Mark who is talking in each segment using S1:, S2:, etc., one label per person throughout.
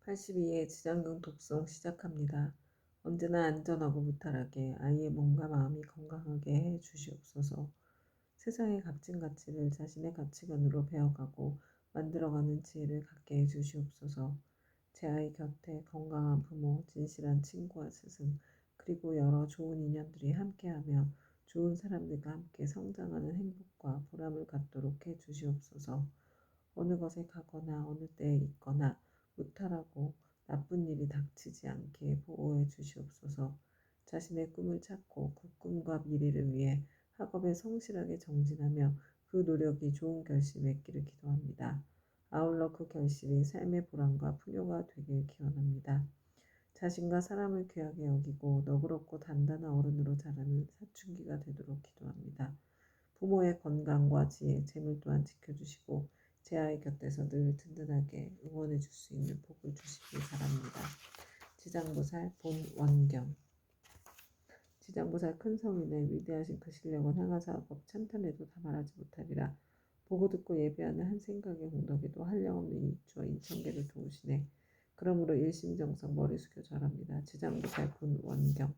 S1: 82회 지장경 독송 시작합니다. 언제나 안전하고 무탈하게 아이의 몸과 마음이 건강하게 해 주시옵소서. 세상의 값진 가치를 자신의 가치관으로 배워가고 만들어가는 지혜를 갖게 해 주시옵소서. 제 아이 곁에 건강한 부모, 진실한 친구와 스승, 그리고 여러 좋은 인연들이 함께하며 좋은 사람들과 함께 성장하는 행복과 보람을 갖도록 해 주시옵소서. 어느 것에 가거나 어느 때에 있거나 무탈하고 나쁜 일이 닥치지 않게 보호해 주시옵소서. 자신의 꿈을 찾고 그 꿈과 미래를 위해 학업에 성실하게 정진하며 그 노력이 좋은 결실을 맺기를 기도합니다. 아울러 그 결실이 삶의 보람과 풍요가 되길 기원합니다. 자신과 사람을 귀하게 여기고 너그럽고 단단한 어른으로 자라는 사춘기가 되도록 기도합니다. 부모의 건강과 지혜, 재물 또한 지켜주시고 제 아이 곁에서 늘 든든하게 응원해 줄 수 있는 복을 주시기 바랍니다. 지장보살 본원경. 지장보살 큰 성인의 위대하신 그 실력은 행하사법 찬탄해도 다 말하지 못하리라. 보고 듣고 예배하는 한 생각의 공덕에도 한량없는 이주와 인천계를 도우시네. 그러므로 일심정성 머리 숙여 절합니다. 지장보살 본원경.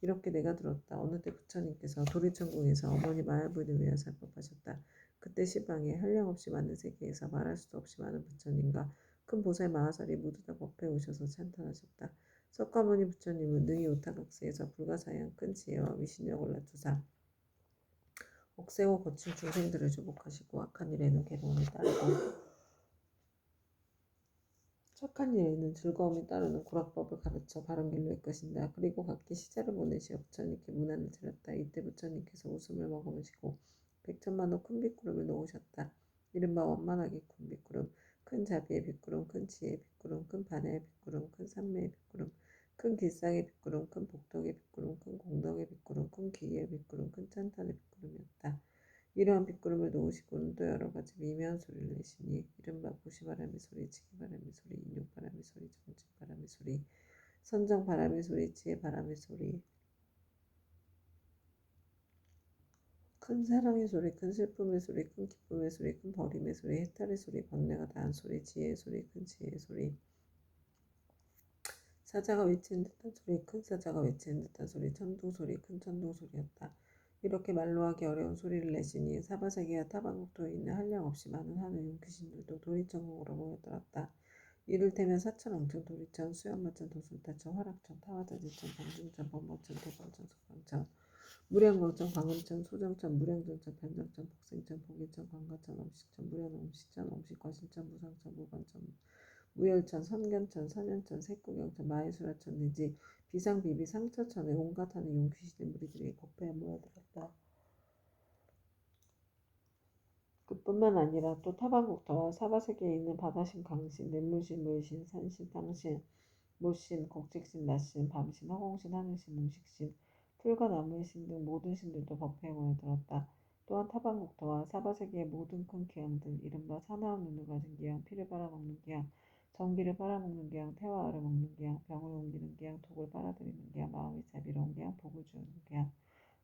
S1: 이렇게 내가 들었다. 어느 때 부처님께서 도리천궁에서 어머니 마야부를 위하여 살법하셨다. 그때 시방에 한량없이 많은 세계에서 말할 수도 없이 많은 부처님과 큰 보살 마하살이 모두 다 법회에 오셔서 찬탄하셨다. 석가모니 부처님은 능히 오타각세에서 불가사의한 큰 지혜와 위신력을 갖추사 억세고 거친 중생들을 주복하시고 악한 일에는 괴로움이 따르고 착한 일에는 즐거움이 따르는 구락법을 가르쳐 바른 길로 이끄신다. 그리고 각기 시자를 보내시어 부처님께 문안을 드렸다. 이때 부처님께서 웃음을 머금으시고 백천만호 큰 빗구름을 놓으셨다. 이른바 원만하게 큰 빗구름, 큰 자비의 빗구름, 큰 지혜의 빗구름, 큰 반야의 빗구름, 큰 산매의 빗구름, 큰 길상의 빗구름, 큰 복덕의 빗구름, 큰 공덕의 빗구름, 큰 기의 빗구름, 큰 찬탄의 빗구름이었다. 이러한 빗구름을 놓으시고는 또 여러 가지 미묘한 소리를 내시니 이른바 보시바람의 소리, 치기바람의 소리, 인육바람의 소리, 정진바람의 소리, 선정바람의 소리, 지혜바람의 소리, 큰 사랑의 소리, 큰 슬픔의 소리, 큰 기쁨의 소리, 큰 버림의 소리, 해탈의 소리, 번뇌가 다한 소리, 지혜의 소리, 큰 지혜의 소리, 사자가 외치는 듯한 소리, 큰 사자가 외치는 듯한 소리, 천둥소리, 큰 천둥소리였다. 이렇게 말로 하기 어려운 소리를 내시니 사바세계와 타방국토에 있는 한량없이 많은 하늘 귀신들도 도리천국으로 모여들었다. 이를테면 사천왕천, 도리천, 수연마천, 도술타천, 화락천, 타화자지천, 방중천, 범모천, 대광천, 석광천, 무량광천, 광음천, 소정천, 무량전천, 변정천, 복생천, 복일천, 광가천, 엄식천, 무량엄식천, 엄식과실천, 무상천, 무관천, 무열천, 선견천, 선현천, 색구경천, 마해수라천 내지 비상비비 상처천에 온갖 하는 용귀신의 무리들이 법회에 모여들었다. 그뿐만 아니라 또 타방국토와 사바세계에 있는 바다신, 강신, 냇물신, 물신, 산신, 땅신, 모신, 곡직신, 낮신, 밤신, 허공신, 하늘신, 뭉식신, 풀과 나무의 신 등 모든 신들도 법회에 모여들었다. 또한 타방국토와 사바세계의 모든 큰 기양들, 이른바 사나운 눈을 가진 기양, 피를 빨아먹는 기양, 전기를 빨아먹는 기양, 태화알을 먹는 기양, 병을 옮기는 기양, 독을 빨아들이는 기양, 마음이 자비로운 기양, 복을 주는 기양,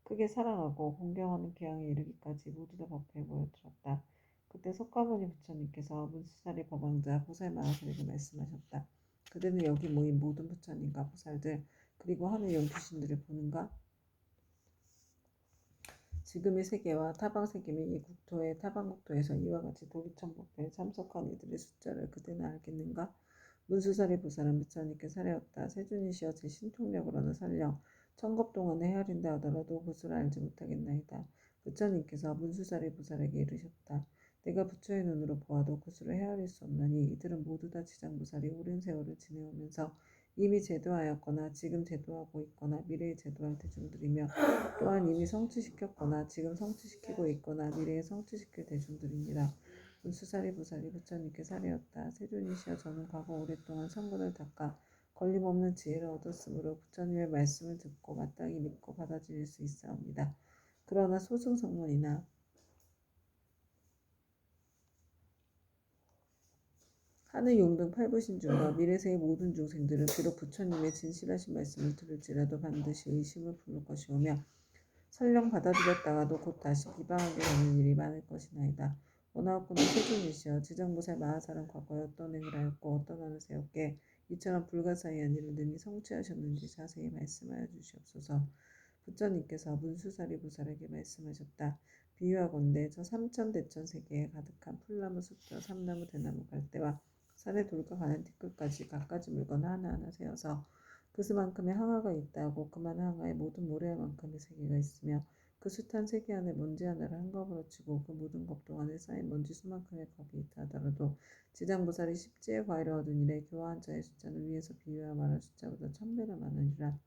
S1: 크게 사랑하고 공경하는 기양에 이르기까지 모두 다 법회에 모여들었다. 그때 석가모니 부처님께서 문수사리 법왕자 보살마하사에게 말씀하셨다. 그대는 여기 모인 모든 부처님과 보살들 그리고 하늘 용귀신들을 보는가? 지금의 세계와 타방세계 및 이 국토의 타방국토에서 이와 같이 도리천법회에 참석한 이들의 숫자를 그대는 알겠는가? 문수사리 보살은 부처님께 사례었다. 세준이시여 제 신통력으로는 설령 천겁 동안에 헤아린다 하더라도 그수를 알지 못하겠나이다. 부처님께서 문수사리 보살에게 이르셨다. 내가 부처의 눈으로 보아도 그수를 헤아릴 수 없나니 이들은 모두 다 지장보살이 오랜 세월을 지내오면서 이미 제도하였거나 지금 제도하고 있거나 미래에 제도할 대중들이며 또한 이미 성취시켰거나 지금 성취시키고 있거나 미래에 성취시킬 대중들입니다. 문수사리 보살이 부처님께 사례었다. 세존이시여 저는 과거 오랫동안 성근을 닦아 걸림없는 지혜를 얻었으므로 부처님의 말씀을 듣고 마땅히 믿고 받아들일 수 있사옵니다. 그러나 소승성문이나 하늘 용등 팔부신중과 미래세의 모든 중생들은 비록 부처님의 진실하신 말씀을 들을지라도 반드시 의심을 품을 것이오며 설령 받아들였다가도 곧 다시 비방하게 되는 일이 많을 것이나이다. 원하옵고는 세존이시여 지정보살 마하살은 과거에 어떤 행을 하였고 어떤 안을 세웠게 이처럼 불가사의한 일을 능히 성취하셨는지 자세히 말씀하여 주시옵소서. 부처님께서 문수사리 부사에게 말씀하셨다. 비유하건대 저 삼천대천 세계에 가득한 풀나무 숲과 삼나무 대나무 갈대와 산의 돌과 가는 티끌까지 갖가지 물건 하나하나 세어서 그 수만큼의 항아가 있다고 그만 항아에 모든 모래만큼의 세계가 있으며 그 숱한 세계 안에 먼지 하나를 한꺼번에 치고 그 모든 겁동 안에 쌓인 먼지 수만큼의 겁이 있다 하더라도 지장보살이 십지의 과일을 얻은 이래 교화한 자의 숫자는 위에서 비유하여 말한 숫자보다 1000배나 많으니라.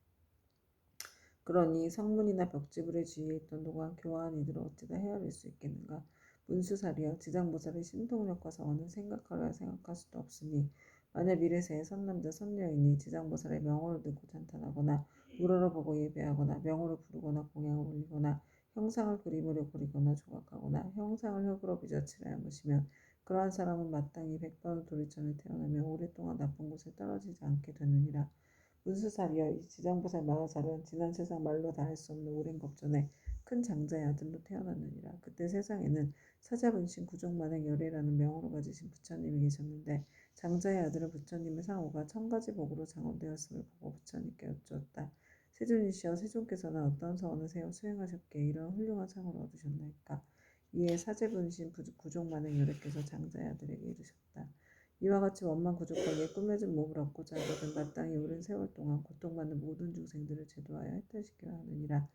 S1: 그러니 성문이나 벽지불의 주위에 있던 도관 교화한 이들을 어찌다 헤아릴 수 있겠는가. 문수사리여 지장보살의 신통력과 사원은 생각하려 생각할 수도 없으니 만약 미래세에 선남자 선녀인이 지장보살의 명호를 듣고 찬탄하거나 우러러보고 예배하거나 명호를 부르거나 공양을 올리거나 형상을 그림으로 그리거나 조각하거나 형상을 흙으로 빚어칠하여 모시면 그러한 사람은 마땅히 100번의 도리천에 태어나며 오랫동안 나쁜 곳에 떨어지지 않게 되느니라. 문수살이여 이 지장보살 마하살은 지난 세상 말로 다 할 수 없는 오랜 겁전에 큰 장자의 아들로 태어났느니라. 그때 세상에는 사자분신 구족만행 열애라는 명호로 가지신 부처님이 계셨는데 장자의 아들은 부처님의 상호가 천가지 복으로 장원되었음을 보고 부처님께 여쭈었다. 세존이시여 세존께서는 어떤 서원을 세워 수행하셨기에 이런 훌륭한 상을 얻으셨나이까. 이에 사제분신 구족만행 열애께서 장자의 아들에게 이르셨다. 이와 같이 원망 구족하게 꾸며진 몸을 얻고자 하거든 마땅히 오랜 세월 동안 고통받는 모든 중생들을 제도하여 해탈시켜야 하느니라.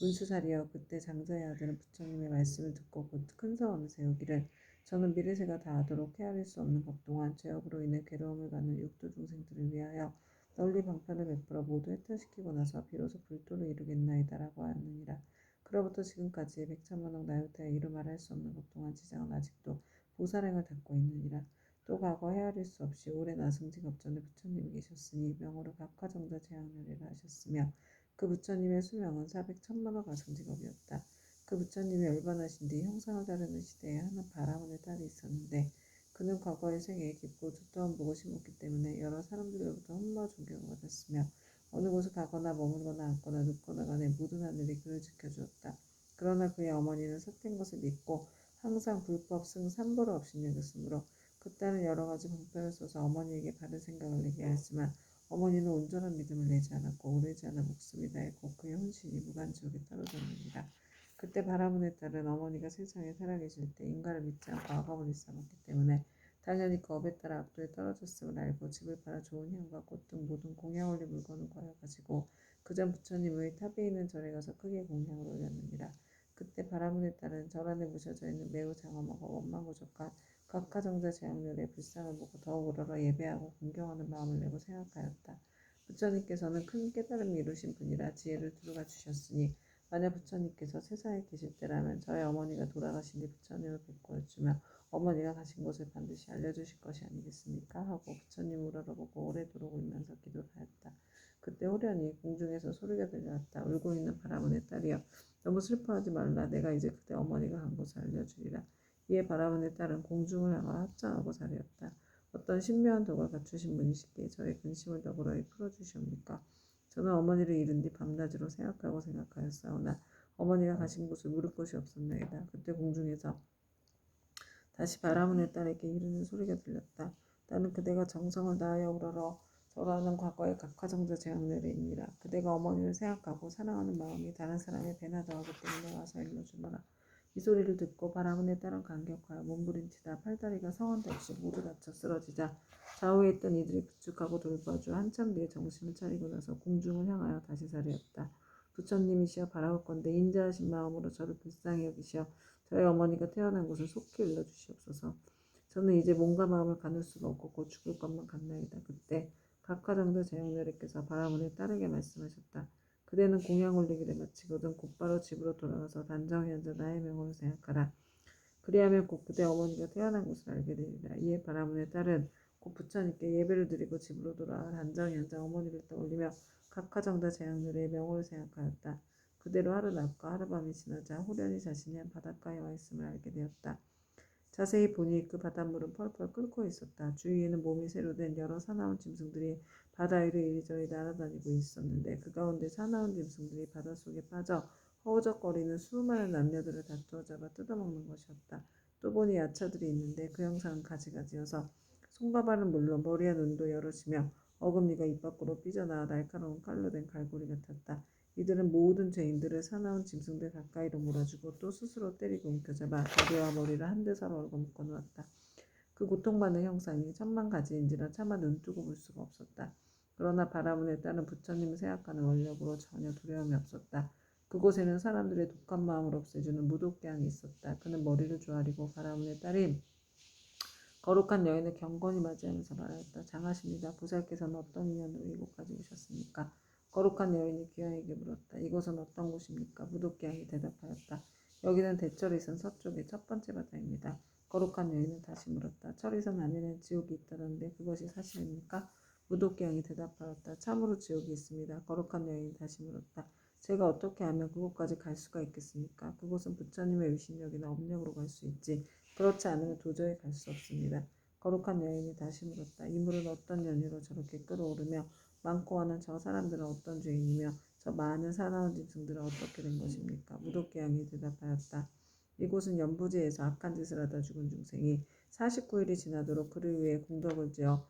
S1: 문수살이여 그때 장자의 아들은 부처님의 말씀을 듣고 곧 큰 서원을 세우기를 저는 미래세가 다하도록 헤아릴 수 없는 것 동안 죄업으로 인해 괴로움을 받는 육도 중생들을 위하여 널리 방편을 베풀어 모두 해탈시키고 나서 비로소 불도를 이루겠나이다 라고 하였느니라. 그로부터 지금까지 백천만억 나요타의 이루 말할 수 없는 것 동안 지장은 아직도 보살행을 닦고 있느니라. 또 과거 헤아릴 수 없이 오랜 아승직 업전에 부처님이 계셨으니 명호로 각화정자 재앙열애를 하셨으며 그 부처님의 수명은 400천만억 아승직업이었다. 그 부처님이 열반하신 뒤 형상을 다루는 시대에 하는 바라문의 딸이 있었는데 그는 과거의 생애에 깊고 두터운 복을 심었기 때문에 여러 사람들로부터 흠모와 존경을 받았으며 어느 곳에 가거나 머물거나 앉거나 눕거나 간에 모든 하늘이 그를 지켜주었다. 그러나 그의 어머니는 삿된 것을 믿고 항상 불법 승 삼보를 없이 여겼으므로 그 딸은 여러 가지 방편을 써서 어머니에게 바른 생각을 내게 하였지만 어머니는 온전한 믿음을 내지 않았고 오래지 않아 목숨이 다했고 그의 혼신이 무간지옥에 떨어졌느니라. 그때 바라문의 딸은 어머니가 세상에 살아계실 때 인간을 믿지 않고 악업을 일삼았기 때문에 당연히 그 업에 따라 악도에 떨어졌음을 알고 집을 팔아 좋은 향과 꽃 등 모든 공양 올릴 물건을 구하여 가지고 그전 부처님의 탑에 있는 절에 가서 크게 공양을 올렸느니라. 그때 바라문의 딸은 절 안에 묻혀져 있는 매우 장엄하고 원망고족한 각하정자 재앙렬의 불상을 보고 더욱 우러러 예배하고 공경하는 마음을 내고 생각하였다. 부처님께서는 큰 깨달음이 이루신 분이라 지혜를 두루가 주셨으니 만약 부처님께서 세상에 계실 때라면 저의 어머니가 돌아가신 뒤 부처님을 뵙고 여쭈며 어머니가 가신 곳을 반드시 알려주실 것이 아니겠습니까? 하고 부처님 우러러보고 오래도록 울면서 기도를 하였다. 그때 호련히 공중에서 소리가 들려왔다. 울고 있는 바라문의 딸이여 너무 슬퍼하지 말라. 내가 이제 그때 어머니가 간 곳을 알려주리라. 이에 바라문의 딸은 공중을 향하여 합장하고 사려었다. 어떤 신묘한 덕을 갖추신 분이시기에 저의 근심을 더불어 풀어주시옵니까? 저는 어머니를 잃은 뒤 밤낮으로 생각하였사오나 어머니가 가신 곳을 물을 곳이 없었나이다. 그때 공중에서 다시 바라문의 딸에게 이르는 소리가 들렸다. 나는 그대가 정성을 다하여 우러러 절하는 과거의 각화정자 재앙내리니라. 그대가 어머니를 생각하고 사랑하는 마음이 다른 사람의 배나 더하기 때문에 와서 일러주너라. 이 소리를 듣고 바라문의 딸은 감격하여 몸부림치다 팔다리가 성한도 없이 모두 다쳐 쓰러지자 좌우에 있던 이들이 부축하고 돌봐주 한참 뒤에 정신을 차리고 나서 공중을 향하여 다시 사려했다. 부처님이시여 바라옵건대 인자하신 마음으로 저를 불쌍히 여기시어 저희 어머니가 태어난 곳을 속히 일러주시옵소서. 저는 이제 몸과 마음을 가눌 수가 없고 곧 죽을 것만 같나이다. 그때 각하정자 재영렬에께서 바라문의 딸에게 말씀하셨다. 그대는 공양 올리기를 마치거든 곧바로 집으로 돌아가서 단정히 앉아 나의 명호를 생각하라. 그리하면 곧 그대 어머니가 태어난 곳을 알게 되리라. 이에 바라문의 딸은 곧 부처님께 예배를 드리고 집으로 돌아와 단정히 앉아 어머니를 떠올리며 각하정자 재앙률의 명호를 생각하였다. 그대로 하루낮과 하루밤이 지나자 호련히 자신이 한 바닷가에 와 있음을 알게 되었다. 자세히 보니 그 바닷물은 펄펄 끓고 있었다. 주위에는 몸이 새로 된 여러 사나운 짐승들이 바다 위를 이리저리 날아다니고 있었는데 그 가운데 사나운 짐승들이 바닷속에 빠져 허우적거리는 수많은 남녀들을 다투어 잡아 뜯어먹는 것이었다. 또 보니 야차들이 있는데 그 형상은 가지가지여서 손과 발은 물론 머리와 눈도 여럿이며 어금니가 입 밖으로 삐져나와 날카로운 칼로 된 갈고리 같았다. 이들은 모든 죄인들을 사나운 짐승들 가까이로 몰아주고 또 스스로 때리고 움켜잡아 다리와 머리를 한데 서로 얽어 묶어놓았다. 그 고통받는 형상이 천만 가지인지라 차마 눈뜨고 볼 수가 없었다. 그러나 바라문에 따른 부처님을 생각하는 원력으로 전혀 두려움이 없었다. 그곳에는 사람들의 독한 마음을 없애주는 무도께양이 있었다. 그는 머리를 조아리고 바라문의 딸인 거룩한 여인을 경건히 맞이하면서 말하였다. 장하십니다. 보살께서는 어떤 인연으로 이곳까지 오셨습니까? 거룩한 여인이 귀양에게 물었다. 이곳은 어떤 곳입니까? 무도귀양이 대답하였다. 여기는 대철이선 서쪽의 첫 번째 바다입니다. 거룩한 여인은 다시 물었다. 철이선 안에는 지옥이 있다던데 그것이 사실입니까? 무도귀양이 대답하였다. 참으로 지옥이 있습니다. 거룩한 여인이 다시 물었다. 제가 어떻게 하면 그곳까지 갈 수가 있겠습니까? 그곳은 부처님의 위신력이나 업력으로 갈 수 있지 그렇지 않으면 도저히 갈 수 없습니다. 거룩한 여인이 다시 물었다. 이 물은 어떤 연유로 저렇게 끓어오르며 많고 하는 저 사람들은 어떤 죄인이며 저 많은 사나운 짐승들은 어떻게 된 것입니까? 무도께양이 대답하였다. 이곳은 연부지에서 악한 짓을 하다 죽은 중생이 49일이 지나도록 그를 위해 공덕을 지어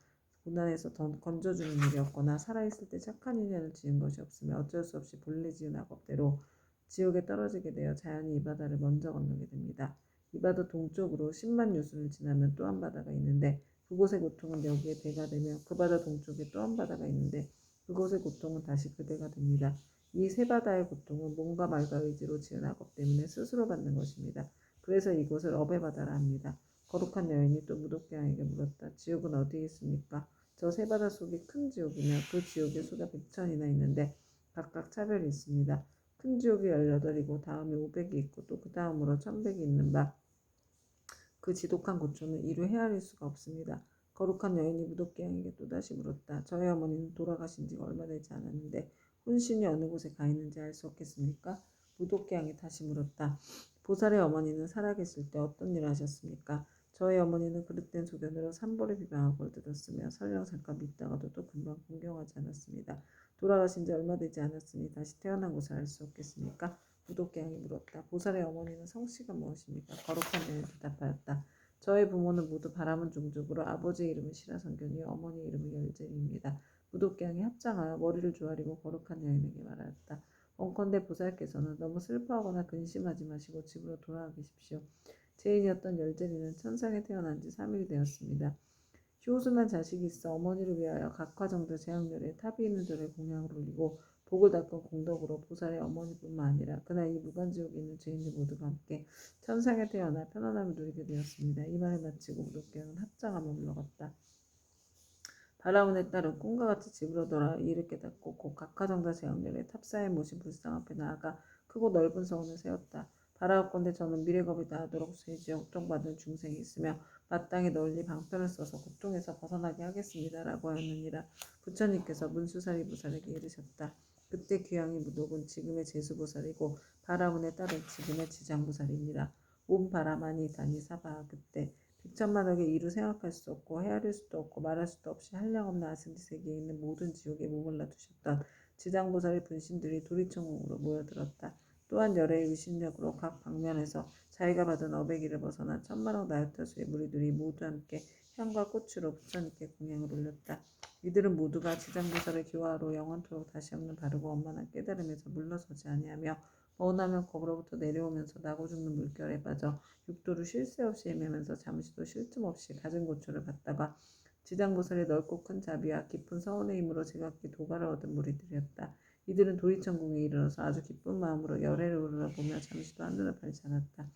S1: 고난에서 건져주는 일이었거나 살아있을 때 착한 인연을 지은 것이 없으며 어쩔 수 없이 본래 지은 악업대로 지옥에 떨어지게 되어 자연히 이 바다를 먼저 건너게 됩니다. 이 바다 동쪽으로 10만 유순을 지나면 또 한 바다가 있는데 그곳의 고통은 여기에 배가 되며 그 바다 동쪽에 또 한 바다가 있는데 그곳의 고통은 다시 그 배가 됩니다. 이 세 바다의 고통은 몸과 말과 의지로 지은 악업 때문에 스스로 받는 것입니다. 그래서 이곳을 업의 바다라 합니다. 거룩한 여인이 또 무도께양에게 물었다. 지옥은 어디에 있습니까? 저 세 바다 속이 큰 지옥이며 그 지옥에 수가 100천이나 있는데 각각 차별이 있습니다. 큰 지옥이 18이고 다음에 500이 있고 또 그 다음으로 1100이 있는 바 그 지독한 고초는 이루 헤아릴 수가 없습니다. 거룩한 여인이 무도께양에게 또다시 물었다. 저희 어머니는 돌아가신 지가 얼마 되지 않았는데 혼신이 어느 곳에 가 있는지 알 수 없겠습니까? 무도께양이 다시 물었다. 보살의 어머니는 살아계실 때 어떤 일을 하셨습니까? 저희 어머니는 그릇된 소견으로 산보를 비방하고 들었으며 설령 잠깐 믿다가도 또 금방 공경하지 않았습니다. 돌아가신 지 얼마 되지 않았으니 다시 태어난 곳을 알 수 없겠습니까? 무도께양이 물었다. 보살의 어머니는 성씨가 무엇입니까? 거룩한 여인이 대답하였다. 저의 부모는 모두 바라문 종족으로 아버지의 이름은 시라성견이요 어머니 이름은 열잼입니다. 무도께양이 합장하여 머리를 조아리고 거룩한 여인에게 말하였다. 원컨대 보살께서는 너무 슬퍼하거나 근심하지 마시고 집으로 돌아가 계십시오. 제인이었던 열잼이는 천상에 태어난 지 3일이 되었습니다. 효순한 자식이 있어 어머니를 위하여 각화정도 제왕렬에 탑이 있는 절에 공양을 올리고 복을 닦은 공덕으로 보살의 어머니뿐만 아니라 그날 이 무간지옥에 있는 죄인들 모두가 함께 천상에 태어나 편안함을 누리게 되었습니다. 이 말을 마치고 무도께양은 합장하며 물러갔다. 바라온의 딸은 꿈과 같이 집으로 돌아와 이를 깨닫고 곧 각화정사 제왕렬에 탑사에 모신 불상 앞에 나아가 크고 넓은 서원을 세웠다. 바라옵건대 저는 미래겁이 다하도록 죄지어 고통받은 중생이 있으며 마땅히 널리 방편을 써서 고통에서 벗어나게 하겠습니다. 라고 하였느니라. 부처님께서 문수사리 보살에게 이르셨다. 그때 귀양이 무독은 지금의 제수보살이고 바라문의 딸은 지금의 지장보살이니라. 온 바라만이 다니 사바 그때 백천만억의 이루 생각할 수 없고 헤아릴 수도 없고 말할 수도 없이 한량없는 아승지 세계에 있는 모든 지옥에 몸을 놔두셨던 지장보살의 분신들이 도리천공으로 모여들었다. 또한 열애의 위신력으로 각 방면에서 자기가 받은 어배기를 벗어난 천만억 나요타수의 무리들이 모두 함께 향과 꽃으로 부처님께 공양을 올렸다. 이들은 모두가 지장보살의 교화로 영원토록 다시 없는 바르고 원만한 깨달음에서 물러서지 아니하며 원하면 거부로부터 내려오면서 나고 죽는 물결에 빠져 육도를 쉴 새 없이 헤매면서 잠시도 쉴 틈 없이 갖은 고초를 받다가 지장보살의 넓고 큰 자비와 깊은 서원의 힘으로 제각기 도가를 얻은 무리들이었다. 이들은 도리천궁에 이르러서 아주 기쁜 마음으로 열애를 우러러보며 잠시도 한눈을 팔지 않았다.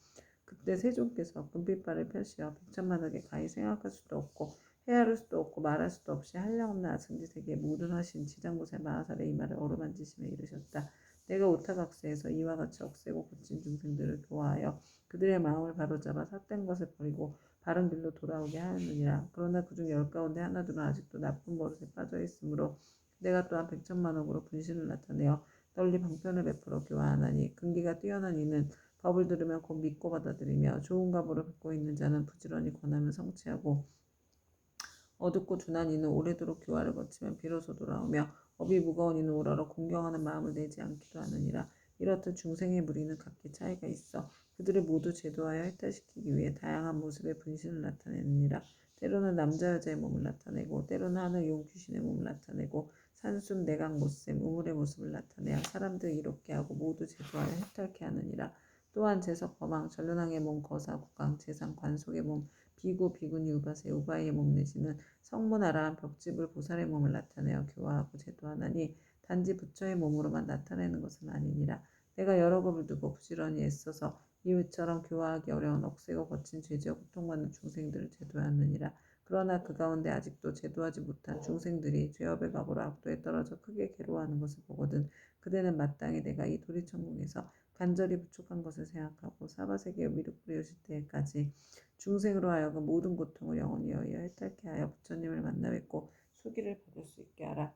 S1: 그때 세존께서 금빛발을 펴시어 백천만억에 가히 생각할 수도 없고 헤아릴 수도 없고 말할 수도 없이 한량없는 아승지 세계에 모든하신 지장보살 마하살의 이마를 어루만지시며 이르셨다. 내가 오타각세에서 이와 같이 억세고 고친 중생들을 교화하여 그들의 마음을 바로잡아 삿된 것을 버리고 바른 길로 돌아오게 하였느니라. 그러나 그중 10가운데 하나둘은 아직도 나쁜 버릇에 빠져있으므로 내가 또한 백천만억으로 분신을 나타내어 널리 방편을 베풀어 교화하나니 근기가 뛰어난 이는 법을 들으면 곧 믿고 받아들이며 좋은 가보를 받고 있는 자는 부지런히 권하면 성취하고 어둡고 둔한 이는 오래도록 교화를 거치면 비로소 돌아오며 업이 무거운 이는 오러러 공경하는 마음을 내지 않기도 하느니라. 이렇듯 중생의 무리는 각기 차이가 있어 그들을 모두 제도하여 해탈시키기 위해 다양한 모습의 분신을 나타내느니라. 때로는 남자 여자의 몸을 나타내고 때로는 하늘 용 귀신의 몸을 나타내고 산숨 내각 못샘 우물의 모습을 나타내어 사람들 이롭게 하고 모두 제도하여 해탈케 하느니라. 또한 제석 거망 전륜왕의 몸 거사 국강 재상 관속의 몸 비구 비구니 우바세 우바이의 몸 내지는 성문 아라한 벽집을 보살의 몸을 나타내어 교화하고 제도하나니 단지 부처의 몸으로만 나타내는 것은 아니니라. 내가 여러 겁을 두고 부지런히 애써서 이웃처럼 교화하기 어려운 억세고 거친 죄지어 고통받는 중생들을 제도하느니라. 그러나 그 가운데 아직도 제도하지 못한 중생들이 죄업의 각오로 악도에 떨어져 크게 괴로워하는 것을 보거든 그대는 마땅히 내가 이 도리천국에서 간절히 부족한 것을 생각하고 사바세계의 위로 뿌리우실 때까지 중생으로 하여금 모든 고통을 영원히 여의어 해탈케 하여 부처님을 만나 뵙고 수기를 받을 수 있게 하라.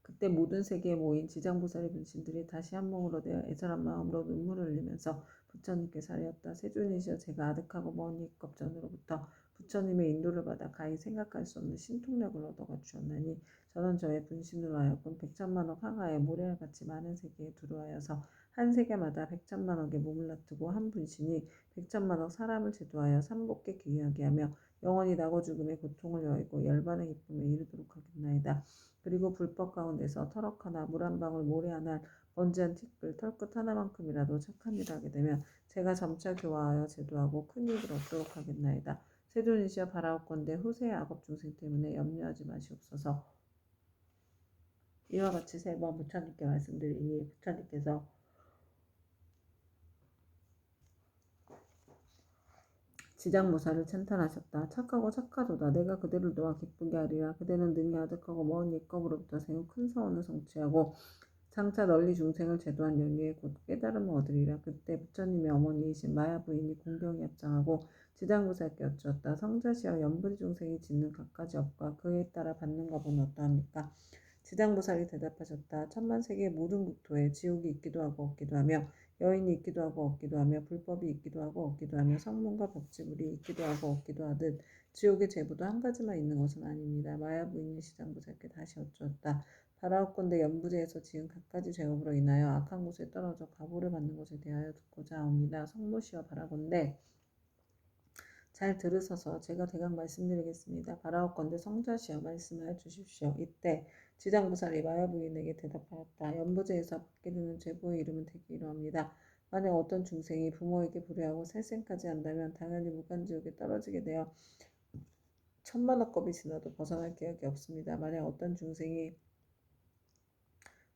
S1: 그때 모든 세계에 모인 지장보살의 분신들이 다시 한 몸으로 되어 애절한 마음으로 눈물을 흘리면서 부처님께 사리었다. 세존이시여 제가 아득하고 먼 입겁전으로부터 부처님의 인도를 받아 가히 생각할 수 없는 신통력을 얻어가 주었나니 저는 저의 분신으로 하여금 백천만억 항하의 모래알같이 많은 세계에 두루하여서 한 세계마다 백천만억의 몸을 놔두고 한 분신이 백천만억 사람을 제도하여 삼복계 귀하게 하며 영원히 나고 죽음의 고통을 여의고 열반의 기쁨에 이르도록 하겠나이다. 그리고 불법 가운데서 터럭 하나 물 한 방울 모래 하나 먼지 한 티끌 털끝 하나만큼이라도 착한 일을 하게 되면 제가 점차 교화하여 제도하고 큰 이익을 얻도록 하겠나이다. 세존이시여 바라옵건대 후세의 악업 중생 때문에 염려하지 마시옵소서. 이와 같이 세 번 부처님께 말씀드리니 부처님께서 지장보살을 찬탄하셨다. 착하고 착하도다. 내가 그대를 도와 기쁘게 하리라. 그대는 능히 아득하고 먼 옛겁으로부터 세운 큰 서원을 성취하고 장차 널리 중생을 제도한 연유에 곧 깨달음을 얻으리라. 그때 부처님의 어머니이신 마야 부인이 공경에 합장하고 지장보살께 여쭈었다. 성자시여 연불이 중생이 짓는 갖가지 업과 그에 따라 받는 값은 어떠합니까? 지장보살이 대답하셨다. 천만세계의 모든 국토에 지옥이 있기도 하고 없기도 하며 여인이 있기도 하고 없기도 하며 불법이 있기도 하고 없기도 하며 성문과 벽지불이 있기도 하고 없기도 하듯 지옥의 제부도 한 가지만 있는 것은 아닙니다. 마야 부인이 지장보살께 다시 여쭈었다. 바라옵건대 연부제에서 지은 갖가지 죄업으로 인하여 악한 곳에 떨어져 가보를 받는 것에 대하여 듣고자 하옵니다. 성모시여 바라건대 잘 들으소서. 제가 대강 말씀드리겠습니다. 바라옵건대 성자시여 말씀하여 주십시오. 이때 지장보살이 마야 부인에게 대답하였다. 연부제에서 받게 되는 죄보의 이름은 되게 이러합니다. 만약 어떤 중생이 부모에게 불의하고 살생까지 한다면 당연히 무간지옥에 떨어지게 되어 천만억겁이 지나도 벗어날 기약이 없습니다. 만약 어떤 중생이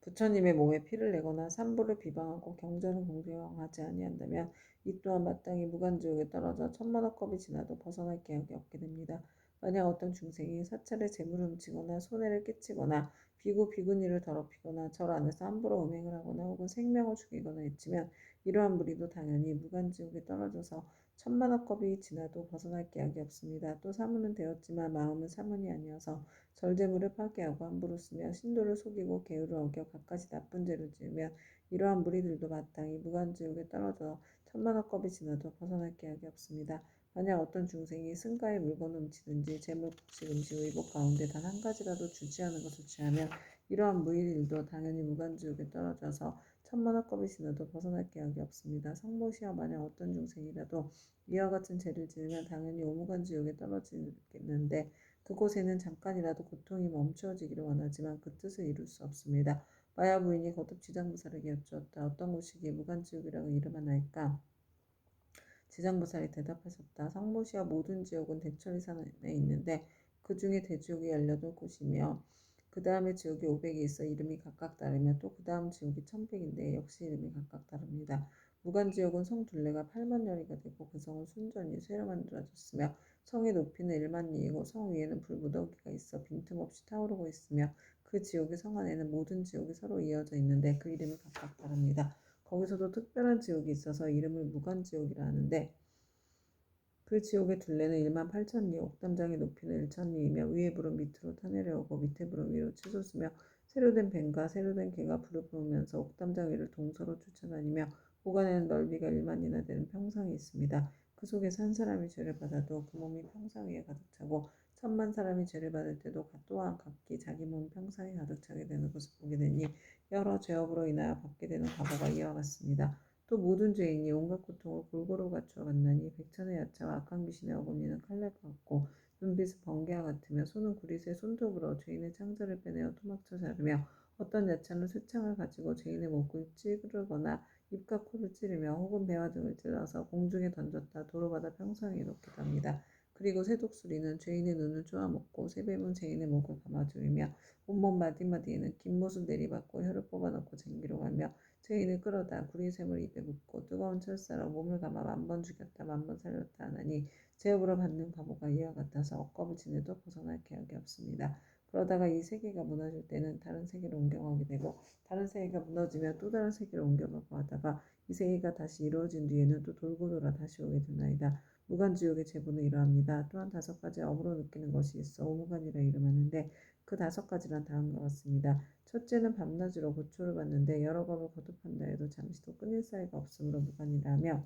S1: 부처님의 몸에 피를 내거나 산보를 비방하고 경전을 공경하지 아니한다면 이 또한 마땅히 무간지옥에 떨어져 천만억겁이 지나도 벗어날 기약이 없게 됩니다. 만약 어떤 중생이 사찰에 재물을 훔치거나 손해를 끼치거나 비구 비구니를 더럽히거나 절 안에서 함부로 음행을 하거나 혹은 생명을 죽이거나 해치면 이러한 무리도 당연히 무간지옥에 떨어져서 천만억겁이 지나도 벗어날 기약이 없습니다. 또 사문은 되었지만 마음은 사문이 아니어서 절제물을 파괴하고 함부로 쓰며 신도를 속이고 계율을 어겨 갖가지 나쁜 죄를 지으면 이러한 무리들도 마땅히 무간지옥에 떨어져 천만억겁이 지나도 벗어날 기약이 없습니다. 만약 어떤 중생이 승가의 물건을 훔치든지 재물, 곡식, 음식, 의복 가운데 단 한 가지라도 주지 않은 것을 취하면 이러한 무일일도 당연히 무간지옥에 떨어져서 천만억겁이 지나도 벗어날 기약이 없습니다. 성모시여 만약 어떤 중생이라도 이와 같은 죄를 지으면 당연히 오무간지옥에 떨어지겠는데 그곳에는 잠깐이라도 고통이 멈추어지기를 원하지만 그 뜻을 이룰 수 없습니다. 마야 부인이 거듭 지장보살에게 여쭈었다. 어떤 곳이기에 무간지옥이라고 이름하나이까? 지장보살이 대답하셨다. 성모시와 모든 지옥은 대천리산에 있는데 그 중에 대지옥이 18곳이며 그 다음에 지옥이 500이 있어 이름이 각각 다르며 또 그 다음 지옥이 1100인데 역시 이름이 각각 다릅니다. 무간지옥은 성 둘레가 8만여리가 되고 그 성은 순전히 쇠로 만들어졌으며 성의 높이는 1만리이고 성 위에는 불무더기가 있어 빈틈없이 타오르고 있으며 그 지옥의 성 안에는 모든 지옥이 서로 이어져 있는데 그 이름이 각각 다릅니다. 거기서도 특별한 지옥이 있어서 이름을 무간지옥이라 하는데 그 지옥의 둘레는 18,000리, 옥담장의 높이는 1,000리이며 위에 불은 밑으로 타내려오고 밑에 불은 위로 치솟으며 새로 된 뱀과 새로 된 개가 불을 부으면서 옥담장 위를 동서로 쫓아다니며 보관에는 넓이가 1만리나 되는 평상이 있습니다. 그 속에서 한 사람이 죄를 받아도 그 몸이 평상 위에 가득 차고 1000만 사람이 죄를 받을 때도 또한 각기 자기 몸 평상에 가득 차게 되는 것을 보게 되니 여러 죄업으로 인하여 받게 되는 과거가 이와 같습니다. 또 모든 죄인이 온갖 고통을 골고루 갖추어 갔나니 백천의 야차와 악한 귀신의 어금니는 칼날과 같고 눈빛은 번개와 같으며 손은 구릿의 손톱으로 죄인의 창자를 빼내어 토막쳐 자르며 어떤 야차는 쇠창을 가지고 죄인의 목을 찌르거나 입과 코를 찌르며 혹은 배와 등을 찔러서 공중에 던졌다 도로바다 평상에 이렇기도 합니다. 그리고 새독수리는 죄인의 눈을 쪼아먹고 새뱀은 죄인의 목을 감아주이며 온몸 마디마디에는 긴 못을 내리받고 혀를 뽑아넣고 쟁기로 가며 죄인을 끌어다 구리샘을 입에 붓고 뜨거운 철사로 몸을 감아 10,000번 죽였다 10,000번 살렸다 하나니 제업으로 받는 과보가 이와 같아서 억겁을 지내도 벗어날 계약이 없습니다. 그러다가 이 세계가 무너질 때는 다른 세계로 옮겨가게 되고 다른 세계가 무너지며 또 다른 세계로 옮겨가고 하다가 이 세계가 다시 이루어진 뒤에는 또 돌고 돌아 다시 오게 되나이다. 무간지옥의 제보는 이러합니다. 또한 5가지 업으로 느끼는 것이 있어 오무간이라 이름하는데 그 5가지란 다음과 같습니다. 첫째는 밤낮으로 고초를 받는데 여러 법을 거듭한다 해도 잠시도 끊일 사이가 없으므로 무간이라 하며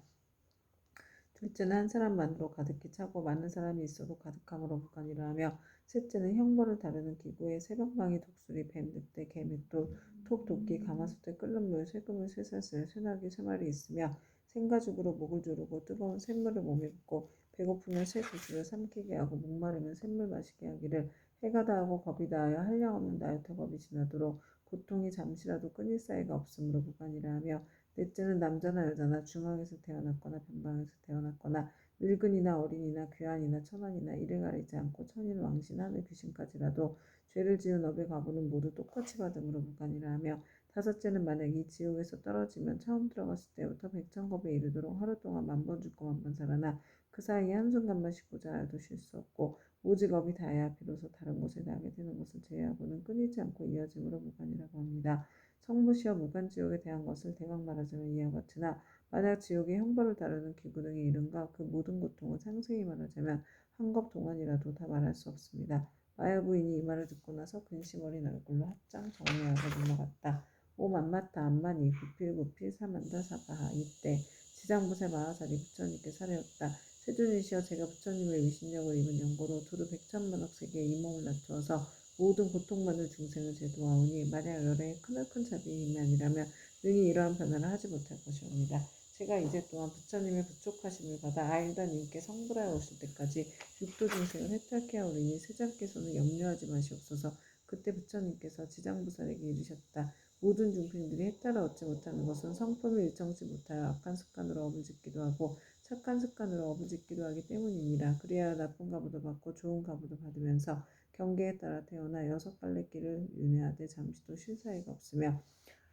S1: 둘째는 한 사람만으로 가득히 차고 많은 사람이 있어도 가득함으로 무간이라 하며 셋째는 형벌을 다루는 기구에 새벽망이 독수리 뱀 늑대 개 맷돌 톱 도끼 가마솥에 끓는 물 쇠그물 쇠사슬 쇠나귀 쇠말이 있으며 생가죽으로 목을 조르고 뜨거운 샘물을 몸에 붓고 배고프면 새 구슬을 삼키게 하고 목마르면 샘물 마시게 하기를 해가 다하고 겁이 다하여 한량없는 나요타 겁이 지나도록 고통이 잠시라도 끊일 사이가 없으므로 무간이라 하며 넷째는 남자나 여자나 중앙에서 태어났거나 변방에서 태어났거나 늙은이나 어린이나 귀한이나 천한이나 이를 가리지 않고 천인 왕신 하늘 귀신까지라도 죄를 지은 업의 과보는 모두 똑같이 받음으로 무간이라 하며 다섯째는 만약 이 지옥에서 떨어지면 처음 들어갔을 때부터 백천겁에 이르도록 하루 동안 10,000번 죽고 10,000번 살아나 그 사이에 한순간만 쉬고자 하여도 쉴 수 없고 오직 업이 다해야 비로소 다른 곳에 나게 되는 것을 제외하고는 끊이지 않고 이어짐으로 무간이라고 합니다. 성부시와 무간지옥에 대한 것을 대강 말하자면 이와 같으나 만약 지옥의 형벌을 다루는 기구 등의 이름과 그 모든 고통을 상세히 말하자면 한겁 동안이라도 다 말할 수 없습니다. 마야 부인이 이 말을 듣고 나서 근심 어린 얼굴로 합장 정리하고 넘어갔다. 오 만마타 안마니 구필구필 사만다 사바하 이때 지장부세 마하살이 부처님께 사례었다. 세존이시여 제가 부처님의 위신력을 입은 연고로 두루 100,000만억 세계에 이 몸을 낮추어서 모든 고통받는 중생을 제도하오니 만약 열애의 크나큰 자비의 힘이 아니라면 능히 이러한 변화를 하지 못할 것이옵니다. 제가 이제 또한 부처님의 부촉하심을 받아 아일다님께 성불하여 오실 때까지 육도 중생을 해탈케 하오리니 세장께서는 염려하지 마시옵소서. 그때 부처님께서 지장부살에게 이르셨다. 모든 중생들이 해탈을 얻지 못하는 것은 성품을 일정치 못하여 악한 습관으로 업을 짓기도 하고 착한 습관으로 업을 짓기도 하기 때문이니라. 그래야 나쁜 가보도 받고 좋은 가보도 받으면서 경계에 따라 태어나 6갈래길을 윤회하되 잠시도 쉴 사이가 없으며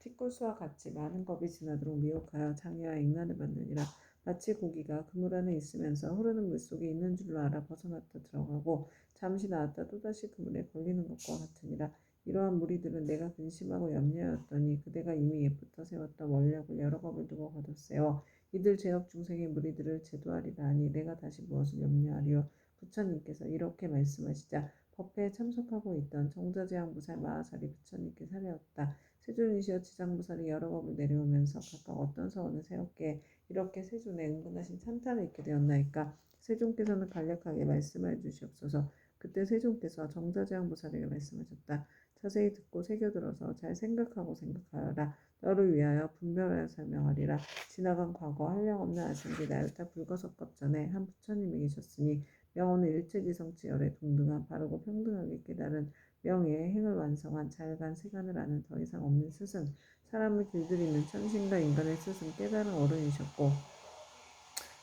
S1: 티끌수와 같이 많은 겁이 지나도록 미혹하여 장애와 액난을 받느니라. 마치 고기가 그물 안에 있으면서 흐르는 물속에 있는 줄로 알아 벗어났다 들어가고 잠시 나왔다 또다시 그물에 걸리는 것과 같으니라. 이러한 무리들은 내가 근심하고 염려하였더니 그대가 이미 옛부터 세웠던 원력을 여러 겁을 두고 거듭세워 이들 죄업 중생의 무리들을 제도하리라 하니 내가 다시 무엇을 염려하리요. 부처님께서 이렇게 말씀하시자 법회에 참석하고 있던 정자제왕부살 마하살이 부처님께 사례었다. 세존이시여 지장부살이 여러 법을 내려오면서 각각 어떤 서원을 세웠기에 이렇게 세존의 은근하신 찬탄을 잊게 되었나이까. 세존께서는 간략하게 말씀해 주시옵소서. 그때 세존께서 정자제왕부살에게 말씀하셨다. 자세히 듣고 새겨들어서 잘 생각하고 생각하여라. 너를 위하여 분별하여 설명하리라. 지나간 과거 한량없는 아생기 나요타 불거석겁 전에 한 부처님이 계셨으니 명호는 일체지성치열에 동등한 바르고 평등하게 깨달은 명예의 행을 완성한 잘간 세간을 아는 더 이상 없는 스승, 사람을 길들이는 천신과 인간의 스승 깨달은 어른이셨고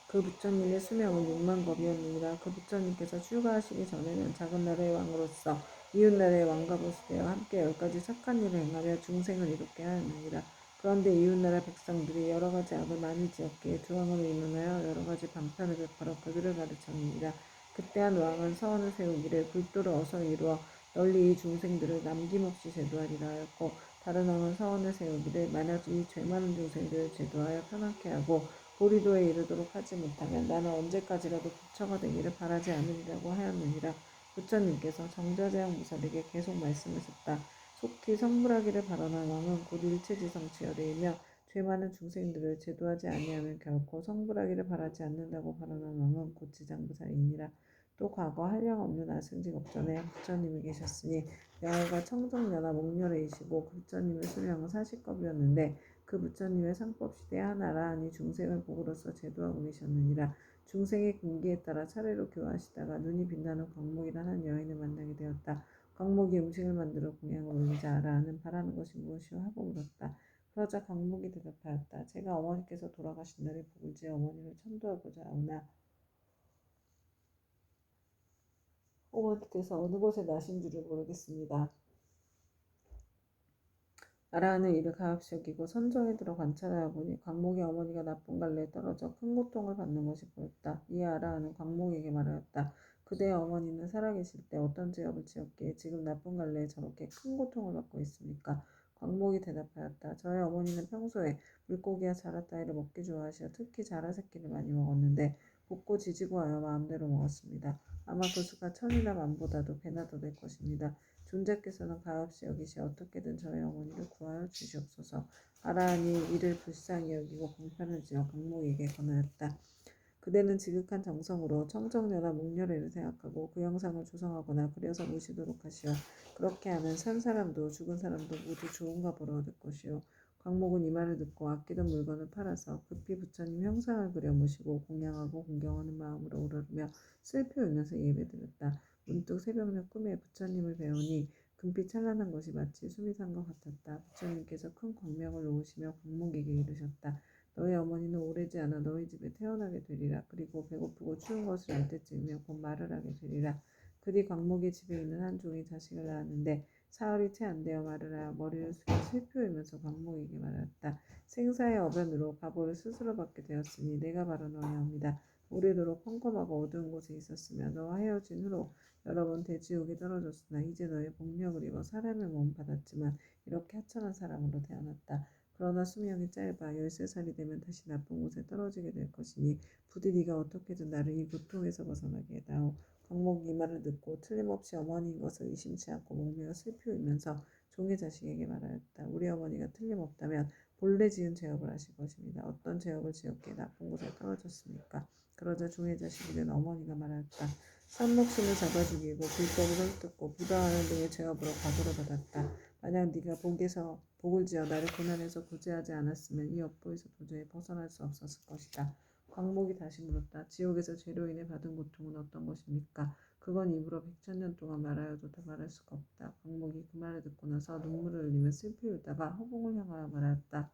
S1: 그 부처님의 수명은 6,000겁이었느니라. 그 부처님께서 출가하시기 전에는 작은 나라의 왕으로서 이웃 나라의 왕과 보수되어 함께 10가지 착한 일을 행하며 중생을 이롭게 하였느니라. 그런데 이웃 나라 백성들이 여러 가지 악을 많이 지었기에 두 왕을 의논하여 여러 가지 반편을 베풀어 그들을 가르쳤느니라. 그때 한 왕은 서원을 세우기를 불도를 어서 이루어 널리 이 중생들을 남김없이 제도하리라 하였고 다른 왕은 서원을 세우기를 만약 이 죄 많은 중생들을 제도하여 편하게 하고 보리도에 이르도록 하지 못하면 나는 언제까지라도 부처가 되기를 바라지 않으리라고 하였느니라. 부처님께서 정자제왕부살에게 계속 말씀하셨다. 속히 성불하기를 바라는 왕은 곧 일체지성치열이며 죄 많은 중생들을 제도하지 아니하면 결코 성불하기를 바라지 않는다고 바라는 왕은 곧 지장부살이니라. 또 과거 한량없는 아승직업전에 부처님이 계셨으니 명호가 청정년와 목렬이시고 그 부처님의 수명은 40겁이었는데 그 부처님의 상법시대에 하나라니 중생을 복으로서 제도하고 계셨느니라. 중생의 근기에 따라 차례로 교화하시다가 눈이 빛나는 광목이란 한 여인을 만나게 되었다. 광목이 음식을 만들어 공양을 올리자 아라는 바라는 것이 무엇이오 하고 물었다. 그러자 광목이 대답하였다. 제가 어머니께서 돌아가신 날에 복을 지어 어머니를 천도하고자 하오나 어머니께서 어느 곳에 나신 줄을 모르겠습니다. 아라는 이를 가엾이 여기고 선정에 들어 관찰하여 보니 광목의 어머니가 나쁜 갈래에 떨어져 큰 고통을 받는 것이 보였다. 이에 아라는 광목에게 말하였다. 그대의 어머니는 살아계실 때 어떤 죄업을 지었기에 지금 나쁜 갈래에 저렇게 큰 고통을 받고 있습니까? 광목이 대답하였다. 저의 어머니는 평소에 물고기와 자라 따위를 먹기 좋아하시어 특히 자라 새끼를 많이 먹었는데 볶고 지지고 하여 마음대로 먹었습니다. 아마 그 수가 천이나 만보다도 배나 더 될 것입니다. 존자께서는 가엾이 여기시 어떻게든 저의 어머니를 구하여 주시옵소서. 아라한이 이를 불쌍히 여기고 공편을 지어 광목에게 권하였다. 그대는 지극한 정성으로 청정녀나 목녀를 생각하고 그 형상을 조성하거나 그려서 모시도록 하시오. 그렇게 하면 산 사람도 죽은 사람도 모두 좋은 값으로 얻을 것이오. 광목은 이 말을 듣고 아끼던 물건을 팔아서 급히 부처님 형상을 그려 모시고 공양하고 공경하는 마음으로 우러르며 슬피 울면서 예배드렸다. 문득 새벽녘 꿈에 부처님을 배우니 금빛 찬란한 것이 마치 숨이 산 것 같았다. 부처님께서 큰 광명을 놓으시며 광목에게 이르셨다. 너희 어머니는 오래지 않아 너희 집에 태어나게 되리라. 그리고 배고프고 추운 것을 알 때쯤이면 곧 말을 하게 되리라. 그뒤 광목의 집에 있는 한 종이 자식을 낳았는데 사흘이 채 안 되어 말을 하여 머리를 숙여 슬피 울면서 광목에게 말하였다. 생사의 어변으로 가보를 스스로 받게 되었으니 내가 바로 너희옵니다. 오래도록 컴컴하고 어두운 곳에 있었으며 너와 헤어진 후로 여러 번 대지옥에 떨어졌으나 이제 너의 복력을 입어 사람의 몸을 받았지만 이렇게 하찮은 사람으로 태어났다. 그러나 수명이 짧아 13살이 되면 다시 나쁜 곳에 떨어지게 될 것이니 부디 네가 어떻게든 나를 이 고통에서 벗어나게 해다오. 광목이 이 말을 듣고 틀림없이 어머니인 것을 의심치 않고 목매어 슬피 울면서 종의 자식에게 말하였다. 우리 어머니가 틀림없다면 본래 지은 죄업을 하실 것입니다. 어떤 죄업을 지었기에 나쁜 곳에 떨어졌습니까? 그러자 종의 자식이 된 어머니가 말하였다. 산목신을 잡아 죽이고 불법을 헐뜯고 부당하는 등의 죄업으로 과거를 받았다. 만약 네가 복을 지어 나를 고난에서 구제하지 않았으면 이 업보에서 도저히 벗어날 수 없었을 것이다. 광목이 다시 물었다. 지옥에서 죄로 인해 받은 고통은 어떤 것입니까? 그건 입으로 100,000년 동안 말하여도 다 말할 수가 없다. 광목이 그 말을 듣고 나서 눈물을 흘리며 슬피 울다가 허공을 향하여 말하였다.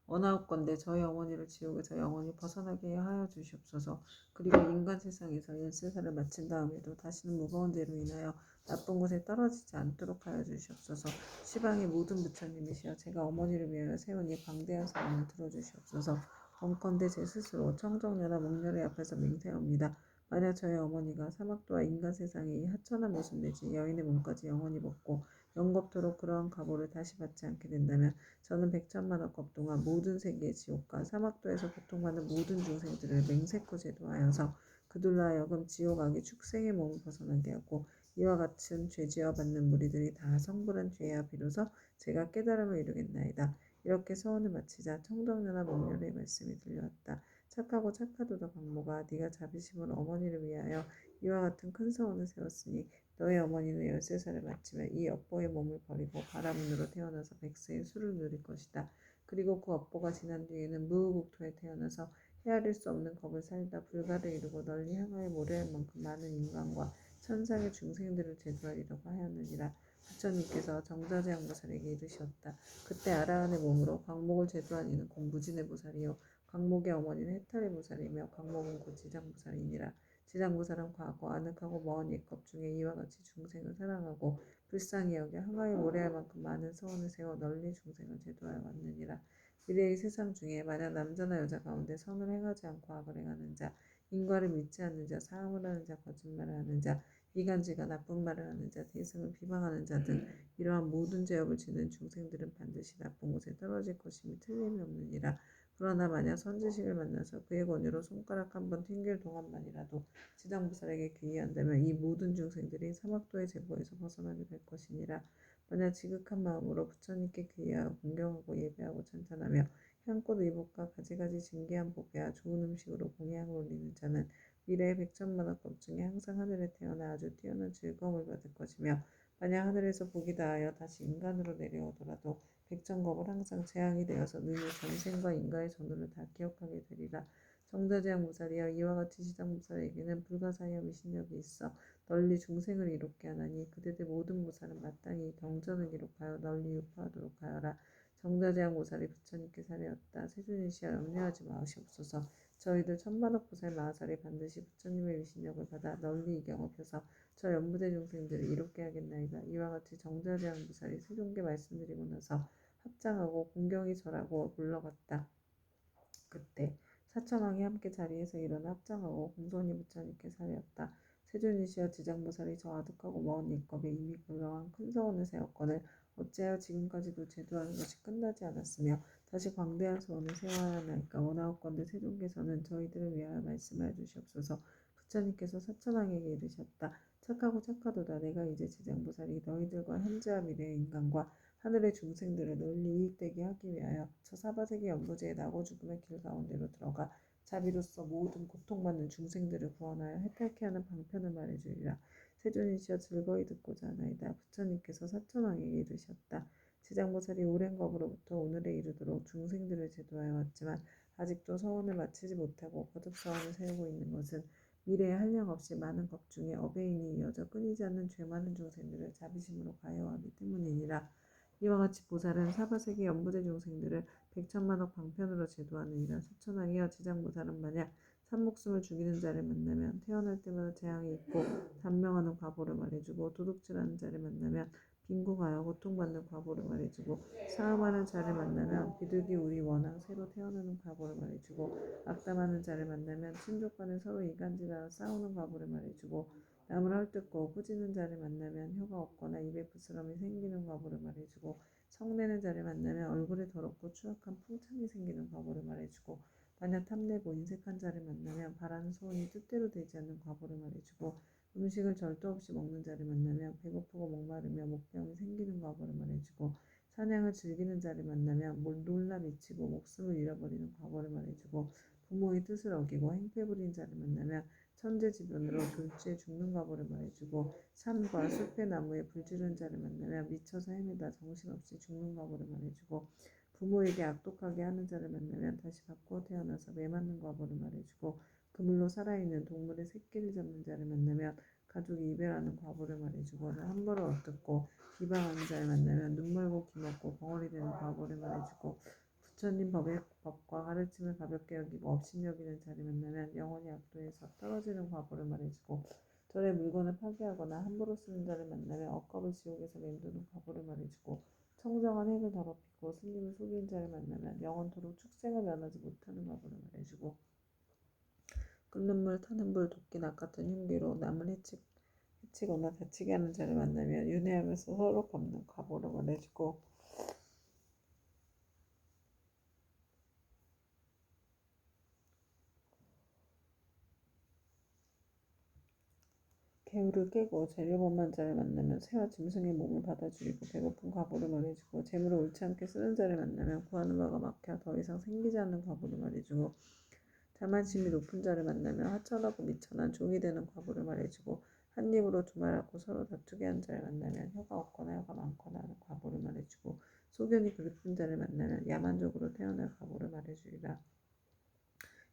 S1: 원하옵건대 저희 어머니를 지옥에서 영원히 벗어나게 하여 주시옵소서. 그리고 인간 세상에서 13살을 마친 다음에도 다시는 무거운 죄로 인하여 나쁜 곳에 떨어지지 않도록 하여 주시옵소서. 시방의 모든 부처님이시여 제가 어머니를 위하여 세운 이 방대한 사랑을 들어주시옵소서. 원컨대 제 스스로 청정녀나 목녀의 앞에서 맹세합니다. 만약 저희 어머니가 사막도와 인간 세상의 이 하천한 모습 내지 여인의 몸까지 영원히 벗고 영겁토록 그러한 가보를 다시 받지 않게 된다면 저는 100천만억 급 동안 모든 세계의 지옥과 사막도에서 고통받는 모든 중생들을 맹세코 제도하여서 그들로 하여금 지옥 악의 축생의 몸을 벗어나게 하고 이와 같은 죄지어 받는 무리들이 다 성불한 죄야 비로소 제가 깨달음을 이루겠나이다. 이렇게 서원을 마치자 청정녀나 목녀의 말씀이 들려왔다. 착하고 착하도다 광모가 네가 자비심으로 어머니를 위하여 이와 같은 큰 서원을 세웠으니 너의 어머니는 13살을 마치면 이 업보의 몸을 버리고 바라문으로 태어나서 100세의 수를 누릴 것이다. 그리고 그 업보가 지난 뒤에는 무후국토에 태어나서 헤아릴 수 없는 겁을 살다 불가를 이루고 널리 향하여 모래할 만큼 많은 인간과 천상의 중생들을 제도하리라고 하였느니라. 부처님께서 정자재향보살에게 이르셨다. 그때 아라한의 몸으로 광목을 제도한 이는 공부진의 보살이요 광목의 어머니는 해탈의 보살이며 광목은 곧 지장보살이니라. 지장보살은 과거 아늑하고 먼 옛겁 중에 이와 같이 중생을 사랑하고 불쌍히 여겨 항아리 오래할 만큼 많은 서원을 세워 널리 중생을 제도하여 왔느니라. 미래의 세상 중에 만약 남자나 여자 가운데 선을 행하지 않고 악을 행하는 자, 인과를 믿지 않는 자, 사함을 하는 자, 거짓말을 하는 자, 이간질과 나쁜 말을 하는 자, 대승을 비방하는 자 등 이러한 모든 죄업을 지는 중생들은 반드시 나쁜 곳에 떨어질 것임이 틀림이 없느니라. 그러나 만약 선지식을 만나서 그의 권유로 손가락 한번 튕길 동안만이라도 지장보살에게 귀의한다면 이 모든 중생들이 사막도의 제보에서 벗어나게 될 것이니라. 만약 지극한 마음으로 부처님께 귀의하여 공경하고 예배하고 찬탄하며 향꽃 의복과 가지가지 진귀한 보배와 좋은 음식으로 공양을 올리는 자는 미래의 100천만억 급 중에 항상 하늘에 태어나 아주 뛰어난 즐거움을 받을 것이며 만약 하늘에서 복이 다하여 다시 인간으로 내려오더라도 백정겁을 항상 재앙이 되어서 능히 전생과 인가의 전후를 다 기억하게 되리라. 정자재앙보살이여 이와 같이 지장보살에게는 불가사의와 미신력이 있어 널리 중생을 이롭게 하나니 그대들 모든 보살은 마땅히 경전을 기록하여 널리 유포하도록 하여라. 정자재앙보살이 부처님께 사례었다. 세존이시여 염려하지 마시옵소서. 저희들 천만억 보살 마하살이 반드시 부처님의 위신력을 받아 널리 이경을 펴서 저 연부대 중생들을 이롭게 하겠나이다. 이와 같이 정자재앙보살이 세존께 말씀드리고 나서 합장하고 공경이 절하고 물러갔다. 그때 사천왕이 함께 자리에서 일어나 합장하고 공손히 부처님께 사례었다. 세존이시여 지장보살이 저 아득하고 먼 일겁에 이미 그러한 큰 서원을 세웠거늘 어찌하여 지금까지도 제도하는 것이 끝나지 않았으며 다시 광대한 소원을 세워야 하나이까. 원하옵건대 세존께서는 저희들을 위하여 말씀하여 주시옵소서. 부처님께서 사천왕에게 이르셨다. 착하고 착하도다. 내가 이제 지장보살이 너희들과 현재와 미래의 인간과 하늘의 중생들을 널리 이익되게 하기 위하여 저 사바세계 연부제의 나고 죽음의 길 가운데로 들어가 자비로서 모든 고통받는 중생들을 구원하여 해탈케 하는 방편을 말해주리라. 세존이시여 즐거이 듣고자 하나이다. 부처님께서 사천왕에게 이르셨다. 지장보살이 오랜 겁으로부터 오늘에 이르도록 중생들을 제도하여 왔지만 아직도 서원을 마치지 못하고 거듭 서원을 세우고 있는 것은 미래에 한량없이 많은 것 중에 어배인이 이어져 끊이지 않는 죄 많은 중생들을 자비심으로 가해하기 때문이니라. 이와 같이 보살은 사바세계 연부제 중생들을 백천만억 방편으로 제도하느니라. 사천왕이여 지장보살은 만약 산목숨을 죽이는 자를 만나면 태어날 때마다 재앙이 있고 단명하는 과보를 말해주고 도둑질하는 자를 만나면 빈궁하여 고통받는 과보를 말해주고 사음하는 자를 만나면 비둘기 우리 원앙 새로 태어나는 과보를 말해주고 악담하는 자를 만나면 친족간에 서로 이간질하여 싸우는 과보를 말해주고 남을 헐뜯고 꾸짖는 자를 만나면 혀가 없거나 입에 부스럼이 생기는 과보를 말해주고 성내는 자를 만나면 얼굴에 더럽고 추악한 풍창이 생기는 과보를 말해주고 만약 탐내고 인색한 자를 만나면 바라는 소원이 뜻대로 되지 않는 과보를 말해주고 음식을 절도 없이 먹는 자를 만나면 배고프고 목마르며 목병이 생기는 과보를 말해주고 사냥을 즐기는 자를 만나면 놀라 미치고 목숨을 잃어버리는 과보를 말해주고 부모의 뜻을 어기고 행패 부린 자를 만나면 천재지변으로 졸지에 죽는 과보를 말해주고 산과 숲의 나무에 불지른 자를 만나면 미쳐서 헤매다 정신없이 죽는 과보를 말해주고 부모에게 악독하게 하는 자를 만나면 다시 바꾸어 태어나서 매맞는 과보를 말해주고 그물로 살아있는 동물의 새끼를 잡는 자를 만나면 가족이 이별하는 과보를 말해주고 함부로 엇듣고 비방하는 자를 만나면 눈멀고 귀먹고 벙어리 되는 과보를 말해주고 부처님 법과 가르침을 가볍게 여기고 업신여기는 자를 만나면 영원히 악도에서 떨어지는 과보를 말해주고 절의 물건을 파괴하거나 함부로 쓰는 자를 만나면 억겁을 지옥에서 맴도는 과보를 말해주고 청정한 핵을 더럽히고 스님을 속이는 자를 만나면 영원토록 축생을 면하지 못하는 과보를 말해주고 끓는 물 타는 불 도끼 낚같은 흉기로 남을 해치거나 다치게 하는 자를 만나면 윤회하면서 서로 갚는 과보를 말해주고 개울을 깨고 재료범한 자를 만나면 새와 짐승의 몸을 받아 죽이고 배고픈 과보를 말해주고 재물을 옳지 않게 쓰는 자를 만나면 구하는 바가 막혀 더 이상 생기지 않는 과보를 말해주고 자만심이 높은 자를 만나면 하천하고 미천한 종이 되는 과보를 말해주고 한 입으로 두말하고 서로 다투게 한 자를 만나면 혀가 없거나 혀가 많거나 하는 과보를 말해주고 소견이 그릇된 자를 만나면 야만족으로 태어날 과보를 말해주리라.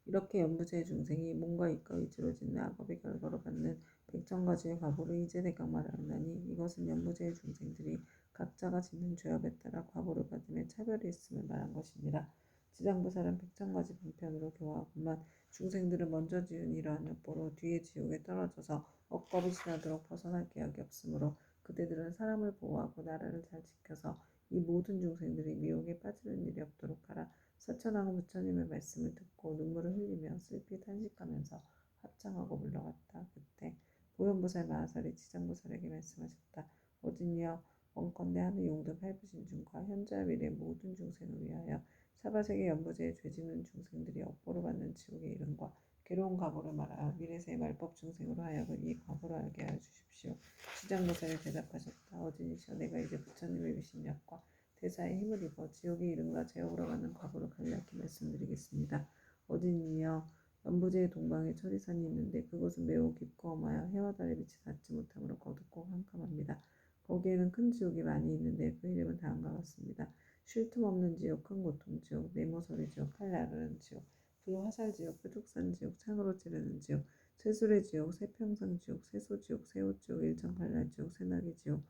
S1: 이렇게 연부제의 중생이 몸과 입과 의지로 짓는 악업의 결과로 받는 백천가지의 과보를 이제 내가 말하노니 이것은 연부제의 중생들이 각자가 짓는 죄업에 따라 과보를 받음에 차별이 있음을 말한 것이니라. 지장보살은 백천가지 방편으로 교화하고만 중생들은 먼저 지은 이러한 엿보로 뒤에 지옥에 떨어져서 억겁이 지나도록 벗어날 계약이 없으므로 그대들은 사람을 보호하고 나라를 잘 지켜서 이 모든 중생들이 미혹에 빠지는 일이 없도록 하라. 사천왕은 부처님의 말씀을 듣고 눈물을 흘리며 슬피 탄식하면서 합장하고 물러갔다. 그때 보현보살 마하살이 지장보살에게 말씀하셨다. 어진이여 원컨대 하늘 용도 팔부신 중과 현재와 미래 모든 중생을 위하여 사바세계 연부제의 죄짓는 중생들이 업보로 받는 지옥의 이름과 괴로운 과보를 말하여 미래세의 말법 중생으로 하여금 이 과보를 알게 하여 주십시오. 지장보살이 대답하셨다. 어진이시여 내가 이제 부처님의 위신약과 대사의 힘을 입어 지옥의 이름과 제옥으로 가는 과보를 간략히 말씀드리겠습니다. 어디니여 연부제의 동방에 천리산이 있는데 그곳은 매우 깊고 험하여 해와 달의 빛이 닿지 못하므로 거듭고 캄캄합니다. 거기에는 큰 지옥이 많이 있는데 그 이름은 다음과 같습니다. 쉴 틈 없는 지옥, 큰 고통 지옥, 네모서리 지옥, 칼 나르는 지옥, 불화살 지옥, 뾰족산 지옥, 창으로 찌르는 지옥, 쇠술의 지옥, 새평상 지옥, 새소 지옥, 새우 지옥, 일정팔날 지옥, 새나기 지옥,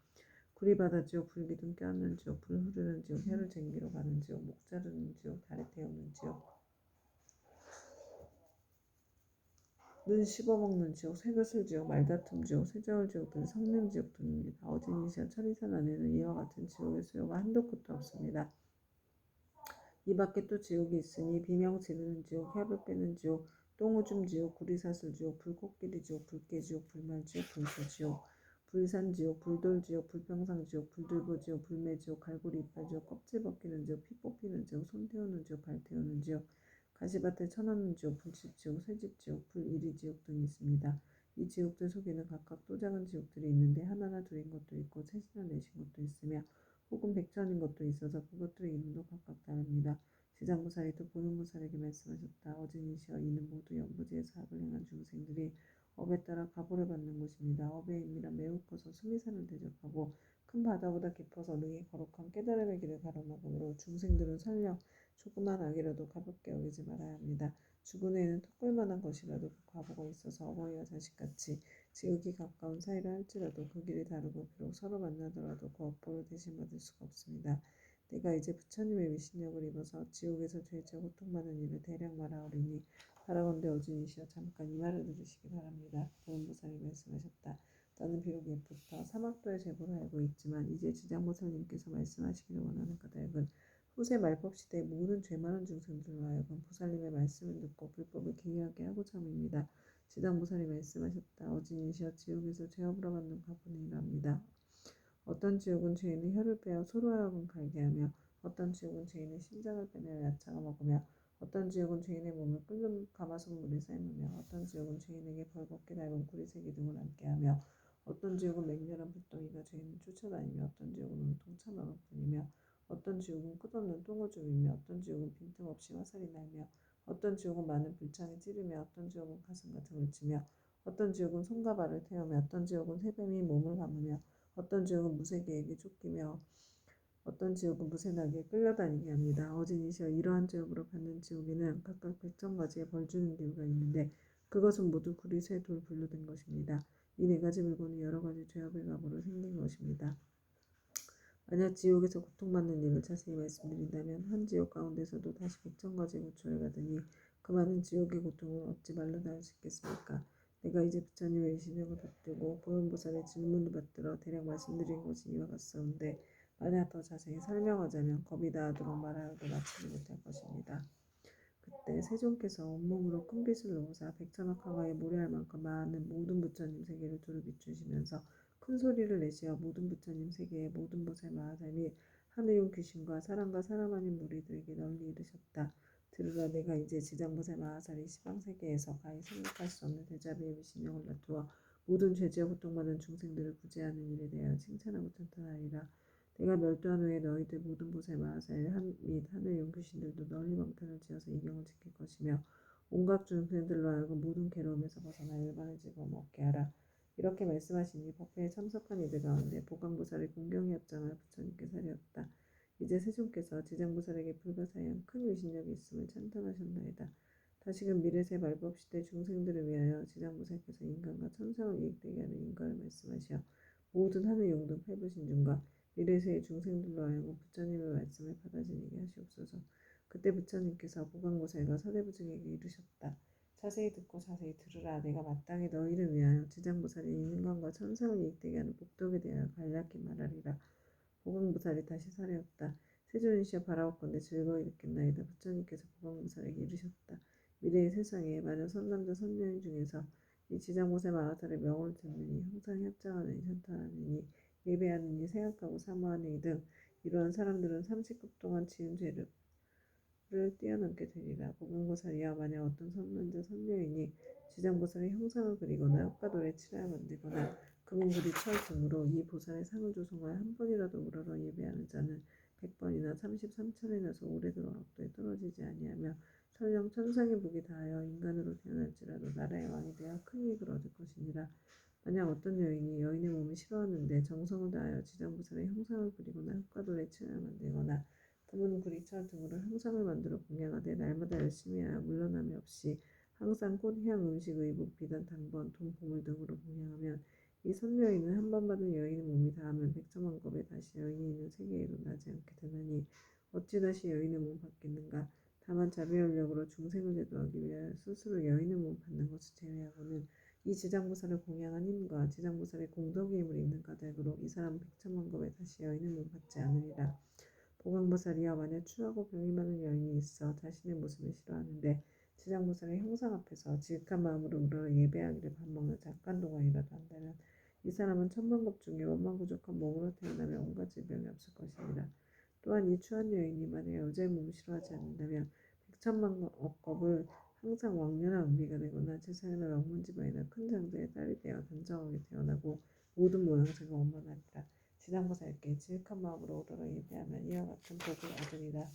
S1: 구리바다 지옥, 불기둥 껴안는 지옥, 불 흐르는 지옥, 혀를 쟁기로 가는 지옥, 목 자르는 지옥, 다리 태우는 지옥, 눈 씹어먹는 지옥, 쇠교슬 지옥, 말다툼 지옥, 쇠저울 지옥 등 성냄 지옥 등입니다. 어진이시와 천리산 안에는 이와 같은 지옥의 수요가 한도 끝도 없습니다. 이 밖에 또 지옥이 있으니 비명 지르는 지옥, 혀를 빼는 지옥, 똥오줌 지옥, 구리사슬 지옥, 불꽃길이 지옥, 불깨 지옥, 불말 지옥, 불소 지옥, 불산 지옥, 불돌 지옥, 불평상 지옥, 불들보 지옥, 불매 지옥, 갈고리 이빨 지옥, 껍질 벗기는 지옥, 피 뽑히는 지옥, 손 태우는 지옥, 발 태우는 지옥, 가시밭에 쳐넣는 지옥, 불집 지옥, 쇠집 지옥, 불이리 지옥 등이 있습니다. 이 지옥들 속에는 각각 또 작은 지옥들이 있는데 하나나 둘인 것도 있고 셋이나 넷인 것도 있으며 혹은 백천인 것도 있어서 그것들의 이름도 각각 다릅니다. 지장보살이 또 보현보살에게 말씀하셨다. 어진이시여 이는 모두 연부지에서 합을 행한 중생들이 업에 따라 가보를 받는 곳입니다. 업의 임이란 매우 커서 수미산을 대적하고 큰 바다보다 깊어서 능히 거룩한 깨달음의 길을 가로막으므로 중생들은 설령 조그만 악이라도 가볍게 여기지 말아야 합니다. 죽은 후에는 턱걸만한 것이라도 그 과보가 있어서 어머니와 자식같이 지옥이 가까운 사이라 할지라도 그 길이 다르고 비록 서로 만나더라도 그 업보를 대신 받을 수가 없습니다. 내가 이제 부처님의 위신력을 입어서 지옥에서 죄죄 고통받는 일을 대략 말하오리니 바라건대 어진이시여 잠깐 이 말을 들으시기 바랍니다. 보현보살이 말씀하셨다. 나는 비록 옛부터 사막도의 제보를 알고 있지만 이제 지장보살님께서 말씀하시기를 원하는 까닭은 후세 말법 시대의 모든 죄 많은 중생들로 하여금 보살님의 말씀을 듣고 불법을 기이하게 하고자 함입니다. 지장보살이 말씀하셨다. 어진이시여 지옥에서 죄업으로 받는 가보는 일합니다. 어떤 지옥은 죄인의 혀를 빼어 소로 하여금 갈게 하며 어떤 지옥은 죄인의 심장을 빼내어 야차가 먹으며 어떤 지옥은 죄인의 몸을 끓는 가마솥물에 삶으며 어떤 지옥은 죄인에게 벌겋게 낡은 구리새기 등을 앉게 하며 어떤 지옥은 맹렬한 불덩이가 죄인을 쫓아다니며 어떤 지옥은 온통 찬 얼음뿐이며 어떤 지옥은 끝없는 똥오줌이며 어떤 지옥은 빈틈없이 화살이 날며 어떤 지옥은 많은 불창이 찌르며 어떤 지옥은 가슴 같은 을 치며 어떤 지옥은 손과 발을 태우며 어떤 지옥은 새뱀이 몸을 감으며 어떤 지옥은 무쇠개에게 쫓기며 어떤 지옥은 무쇠나귀에 끌려다니게 합니다. 어진이시여 이러한 죄업으로 받는 지옥에는 각각 100,000가지의 벌 주는 기구가 있는데 그것은 모두 구리, 쇠, 돌, 불로 된 것입니다. 이 네 가지 물건이 여러 가지 죄업의 값으로 생긴 것입니다. 만약 지옥에서 고통받는 일을 자세히 말씀드린다면 한 지옥 가운데서도 다시 100,000가지 고초를 받으니 그 많은 지옥의 고통을 어찌 말로 다 할 수 있겠습니까? 내가 이제 부처님의 위신력을 받들고 보현보살의 질문을 받들어 대략 말씀드린 것이 이와 같사온데 만약 더 자세히 설명하자면 겁이 나도록 말하여도 마치지 못할 것입니다. 그때 세존께서 온몸으로 큰 빛을 놓으사 100,000억 하가에 모래알 만큼 많은 모든 부처님 세계를 두루 비추시면서 큰 소리를 내시어 모든 부처님 세계의 모든 보살 마하살 및 하늘용 귀신과 사람과 사람 아닌 무리들에게 널리 이르셨다. 들으라 내가 이제 지장보살 마하살이 시방세계에서 가히 생각할 수 없는 대자비의 위신력을 나두어 모든 죄지어 고통받는 중생들을 구제하는 일에 대하여 칭찬하고 찬탄하리라. 내가 멸도한 후에 너희들 모든 보살 마하살 및 하늘 용귀신들도 널리 방탄을 지어서 이경을 지킬 것이며 온갖 중생들로 하여금 모든 괴로움에서 벗어나 일반의 즐거움 얻게 하라. 이렇게 말씀하시니 법회에 참석한 이들 가운데 보강보살의 공경이 합장하여 부처님께 사리었다. 이제 세존께서 지장보살에게 불가사의한 큰 위신력이 있음을 찬탄하셨나이다. 다시금 미래세 말법시대 중생들을 위하여 지장보살께서 인간과 천상을 이익되게 하는 인과를 말씀하시어 모든 하늘 용등 팔부신중과 미래세의 중생들로 하여금 부처님의 말씀을 받아들이게 하시옵소서. 그때 부처님께서 보강보살과 사대부증에게 이르셨다. 자세히 듣고 자세히 들으라. 내가 마땅히 너희를 위하여 지장보살이 인간과 천상을 이익되게 하는 복덕에 대하여 간략히 말하리라. 보강보살이 다시 사례었다. 세존이시여 바라옵건대 즐거이 듣겠나이다. 부처님께서 보강보살에게 이르셨다. 미래의 세상에 만약 선남자 선녀인 중에서 이 지장보살 마하살의 명을 듣느니 항상 협장하느니 찬탄하느니 예배하느니 생각하고 사모하느니 등 이러한 사람들은 30급 동안 지은 죄를 뛰어넘게 되리라. 보강보살이여 만약 어떤 선남자 선녀인이 지장보살의 형상을 그리거나 흙과돌에 칠하여 만들거나 금은 구리 철 등으로 이 보살의 상을 조성하여 한 번이라도 우러러 예배하는 자는 100번이나 33천이나서 오래도록 악도에 떨어지지 아니하며 설령 천상의 복이 다하여 인간으로 태어날지라도 나라의 왕이 되어 큰 이익을 얻을 것이니라. 만약 어떤 여인이 여인의 몸을 싫어하는데 정성을 다하여 지장보살의 형상을 그리거나 흙과 돌에 칠하여 만들거나 드문 구리철 등으로 형상을 만들어 공양하되 날마다 열심히 하여 물러남이 없이 항상 꽃, 향, 음식, 의복, 비단, 당번, 돈, 보물 등으로 공양하면 이 선여인은 한 번 받은 여인의 몸이 다하면 백천만 겁에 다시 여인이 있는 세계에도 나지 않게 되나니 어찌 다시 여인의 몸 받겠는가. 다만 자비연력으로 중생을 제도하기 위하여 스스로 여인의 몸 받는 것을 제외하고는 이 지장보살을 공양한 힘과 지장보살의 공덕의 힘을 있는 까닭으로 이 사람은 백천만 겁에 다시 여인의 몸 받지 않으리라. 보강보살이여 만약 추하고 병이 많은 여인이 있어 자신의 모습을 싫어하는데 지장보살의 형상 앞에서 지극한 마음으로 우러러 예배하기를 밥 먹는 잠깐동안이라도 한다면 이 사람은 천만급 중에 원망부족한 몸으로 태어나며 온갖 질병이 없을 것이니라. 또한 이 추한 여인이 만약 여자의 몸을 싫어하지 않는다면 백천만 억겁을 항상 왕년한 은비가 되거나 재상이나 명문집안이나 큰 장자의 딸이 되어 단정하게 태어나고 모든 모양새가 원만하리라. 지장보살께 지극한 마음으로 우러러 예배하면 이와 같은 복을 얻으리라.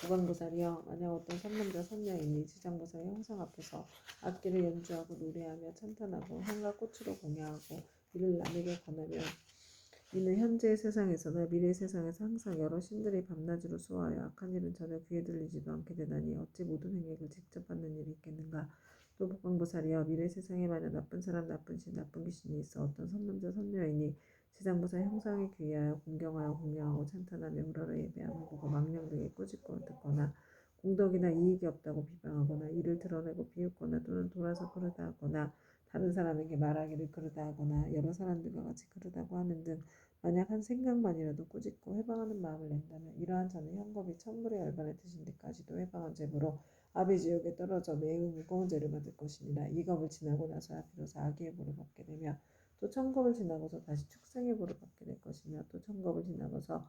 S1: 보관보살이여 만약 어떤 선남자 선녀인이 지장보살의 형상 앞에서 악기를 연주하고 노래하며 찬탄하고 향과 꽃으로 공양하고 이를 남에게 권하며 이는 현재의 세상에서나 미래의 세상에서 항상 여러 신들이 밤낮으로 수호하여 악한 일은 전혀 귀에 들리지도 않게 되다니 어찌 모든 행액을 직접 받는 일이 있겠는가. 또 복광보살이여 미래 세상에 만약 나쁜 사람, 나쁜 신, 나쁜 귀신이 있어 어떤 선남자 선녀이니 지장보살 형상에 귀하여 공경하여 공양하고 찬탄하며 우러러 예배하며 보고 망령 등의 꾸짖고 듣거나 공덕이나 이익이 없다고 비방하거나 이를 드러내고 비웃거나 또는 돌아서 그러다 하거나 다른 사람에게 말하기를 그러다 하거나 여러 사람들과 같이 그러다고 하는 등 만약 한 생각만이라도 꾸짖고 해방하는 마음을 낸다면 이러한 자는 형겁이 천불의 열반에 드신 데까지도 해방한 죄부로 아비지옥에 떨어져 매우 무거운 죄를 받을 것이니라. 이 겁을 지나고 나서야 비로소 악의 벌을 받게 되며 또 천겁을 지나고서 다시 축생의 벌을 받게 될 것이며 또 천겁을 지나고서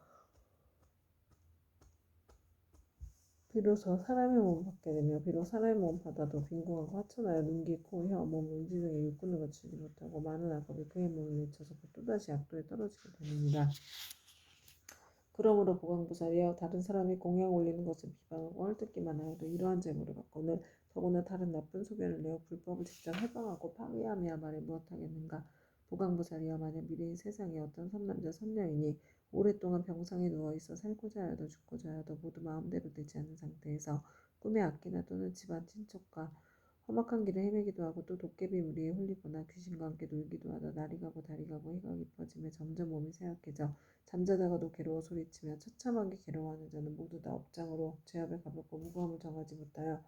S1: 비로소 사람의 몸을 받게 되며 비록 사람의 몸을 받아도 빈궁하고 하천하여 눈, 귀, 코, 혀, 몸, 음지 등의 육군을 거치지 못하고 많은 악업이 그의 몸을 맺혀서 또다시 악도에 떨어지게 되느니라. 그러므로 보강보살이여 다른 사람이 공양 올리는 것을 비방하고 헐뜯기만 하여도 이러한 재물을 받고는 더구나 다른 나쁜 소견을 내어 불법을 직접 해방하고 파괴함이야 말해 무엇하겠는가. 보강보살이여 만약 미래의 세상에 어떤 선남자 선녀이니 오랫동안 병상에 누워있어 살고자 하여도 죽고자 하여도 모두 마음대로 되지 않는 상태에서 꿈에 악기나 또는 집안 친척과 험악한 길을 헤매기도 하고 또 도깨비 무리에 홀리거나 귀신과 함께 놀기도 하다 날이 가고 달이 가고 해가 깊어지며 점점 몸이 쇠약해져 잠자다가도 괴로워 소리치며 처참하게 괴로워하는 자는 모두 다 업장으로 죄업에 가볍고 무거움을 정하지 못하여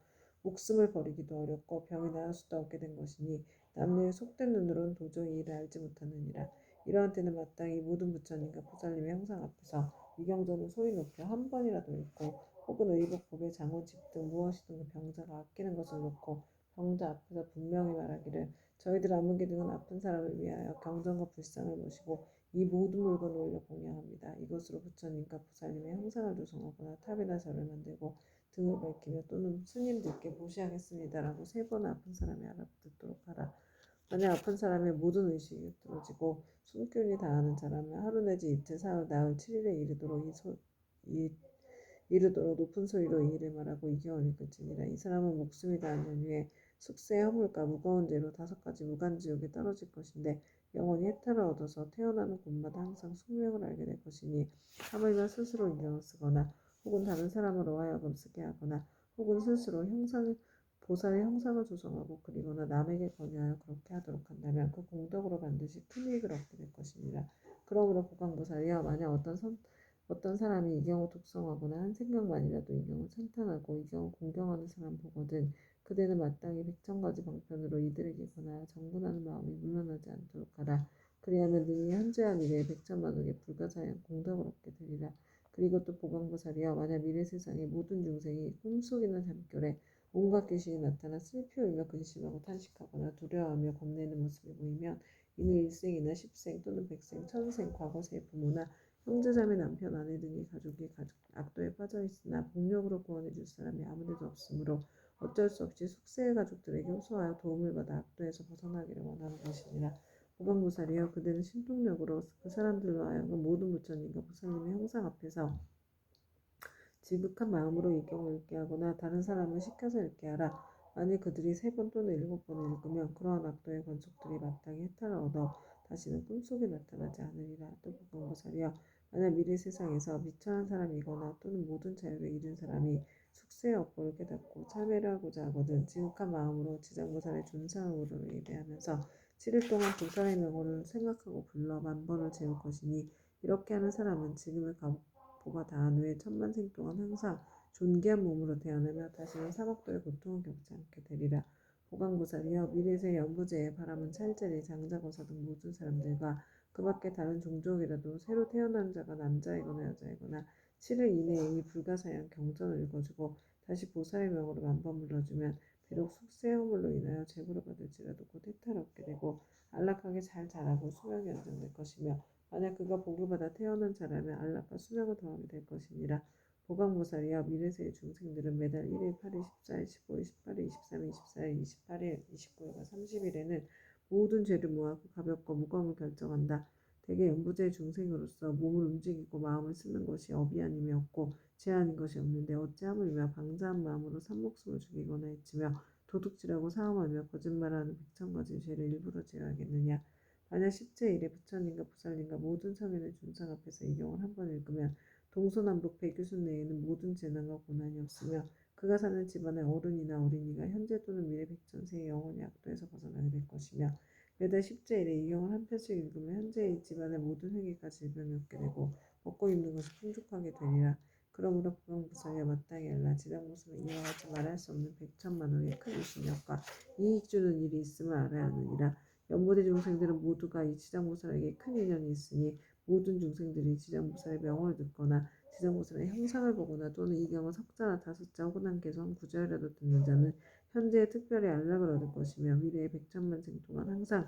S1: 목숨을 버리기도 어렵고 병이 나을 수도 없게 된 것이니 남녀의 속된 눈으로는 도저히 이를 알지 못하느니라. 이러한 때는 마땅히 모든 부처님과 보살님의 형상 앞에서 위경전을 소리 높여 한 번이라도 읽고 혹은 의복, 법의 장원, 집 등 무엇이든 그 병자가 아끼는 것을 놓고 병자 앞에서 분명히 말하기를 저희들 아무개 등은 아픈 사람을 위하여 경전과 불상을 모시고 이 모든 물건을 올려 공양합니다. 이것으로 부처님과 보살님의 형상을 조성하거나 탑이나 절을 만들고 등을 밝히며 또는 스님들께 보시하겠습니다라고 세 번 아픈 사람이 알아듣도록 하라. 만약 아픈 사람의 모든 의식이 흩어지고 숨기운이 다하는 자라면 하루 내지 이틀, 사흘, 나흘, 7일에 이르도록 높은 소리로 이 일을 말하고 이 경을 읽을지니라. 이 사람은 목숨이 다한 연후에 숙세의 허물과 무거운 죄로 5가지 무간지옥에 떨어질 것인데 영원히 해탈을 얻어서 태어나는 곳마다 항상 숙명을 알게 될 것이니 하물며 스스로 인정을 쓰거나 혹은 다른 사람으로 하여금 쓰게 하거나 혹은 스스로 보살의 형상을 조성하고 그리거나 남에게 권유하여 그렇게 하도록 한다면 그 공덕으로 반드시 큰 이익을 얻게 될 것이니라. 그러므로 보강보살이여 만약 어떤 사람이 이 경우 독성하거나 한 생각만이라도 이 경우 찬탄하고 이 경우 공경하는 사람 보거든 그대는 마땅히 백천가지 방편으로 이들에게 권하여 정분하는 마음이 물러나지 않도록 하라. 그리하면 능히 현재한 일에 백천만억의 불가사의한 공덕을 얻게 되리라. 그리고 또 보강보살이여 만약 미래 세상의 모든 중생이 꿈속이나 잠결에 온갖 귀신이 나타나 슬피 울며 근심하고 탄식하거나 두려워하며 겁내는 모습을 보이면 이는 일생이나 십생 또는 백생, 천생, 과거세의 부모나 형제자매, 남편, 아내 등의 가족이 악도에 빠져 있으나 복력으로 구원해 줄 사람이 아무데도 없으므로 어쩔 수 없이 숙세의 가족들에게 호소하여 도움을 받아 악도에서 벗어나기를 원하는 것이니라. 보강보살이여 그대는 신통력으로 그 사람들로 하여금 모든 부처님과 보살님의 형상 앞에서 지극한 마음으로 이 경을 읽게 하거나 다른 사람을 시켜서 읽게 하라. 만일 그들이 3번 또는 7번을 읽으면 그러한 악도의 권속들이 마땅히 해탈을 얻어 다시는 꿈속에 나타나지 않으리라. 또 보강보살이여 만약 미래 세상에서 미천한 사람이거나 또는 모든 자유를 잃은 사람이 숙세의 업보를 깨닫고 참회를 하고자 하거든 지극한 마음으로 지장보살의 존상으로 예배하면서 7일 동안 보살의 명호를 생각하고 불러 만번을 재울 것이니 이렇게 하는 사람은 지금의 보가 다한 후에 천만생 동안 항상 존귀한 몸으로 태어나며 다시는 사막도의 고통을 겪지 않게 되리라. 보강보살이여 미래세 연부제의 바람은 찰제리 장자거사 등 모든 사람들과 그 밖에 다른 종족이라도 새로 태어난 자가 남자이거나 여자이거나 7일 이내에 이 불가사의한 경전을 읽어주고 다시 보살의 명으로 만번 불러주면 비록 숙세 허물로 인하여 제보를 받을지라도 곧 해탈을 얻게 되고 안락하게 잘 자라고 수명이 연장될 것이며 만약 그가 복을 받아 태어난 자라면 안락과 수명을 더하게 될 것이니라. 보강보살이여 미래세의 중생들은 매달 1일, 8일, 14일, 15일, 18일, 23일, 24일, 28일, 29일과 30일에는 모든 죄를 모아 그 가볍고 무거움을 결정한다. 대개 연부제의 중생으로서 몸을 움직이고 마음을 쓰는 것이 업이 아님이 없고 죄 아닌 것이 없는데 어찌하물며 방자한 마음으로 산목숨을 죽이거나 해치며 도둑질하고 사함하며 거짓말하는 백천가지 죄를 일부러 제어하겠느냐. 만약 십제일에 부처님과 부살님과 모든 성인의 중상 앞에서 이 경을 한 번 읽으면 동서남북 백유순 내에는 모든 재난과 고난이 없으며 그가 사는 집안의 어른이나 어린이가 현재 또는 미래 백천세의 영혼의 악도에서 벗어나게 될 것이며 매달 십제일에 이 경을 한 편씩 읽으면 현재의 집안의 모든 회개가 질병이 없게 되고 먹고 입는 것이 풍족하게 되리라. 그러므로 부강부살이여 마땅히 알라. 지장보살은 이와 같이 말할 수 없는 백천만호의 큰 이신력과 이익 주는 일이 있음을 알아야 하느니라. 연보대 중생들은 모두가 이 지장보살에게 큰 인연이 있으니 모든 중생들이 지장보살의 명언을 듣거나 지장보살의 형상을 보거나 또는 이 경을 석자나 다섯자 혹은 한 개성 구절이라도 듣는 자는 현재에 특별히 안락을 얻을 것이며 미래의 백천만생 동안 항상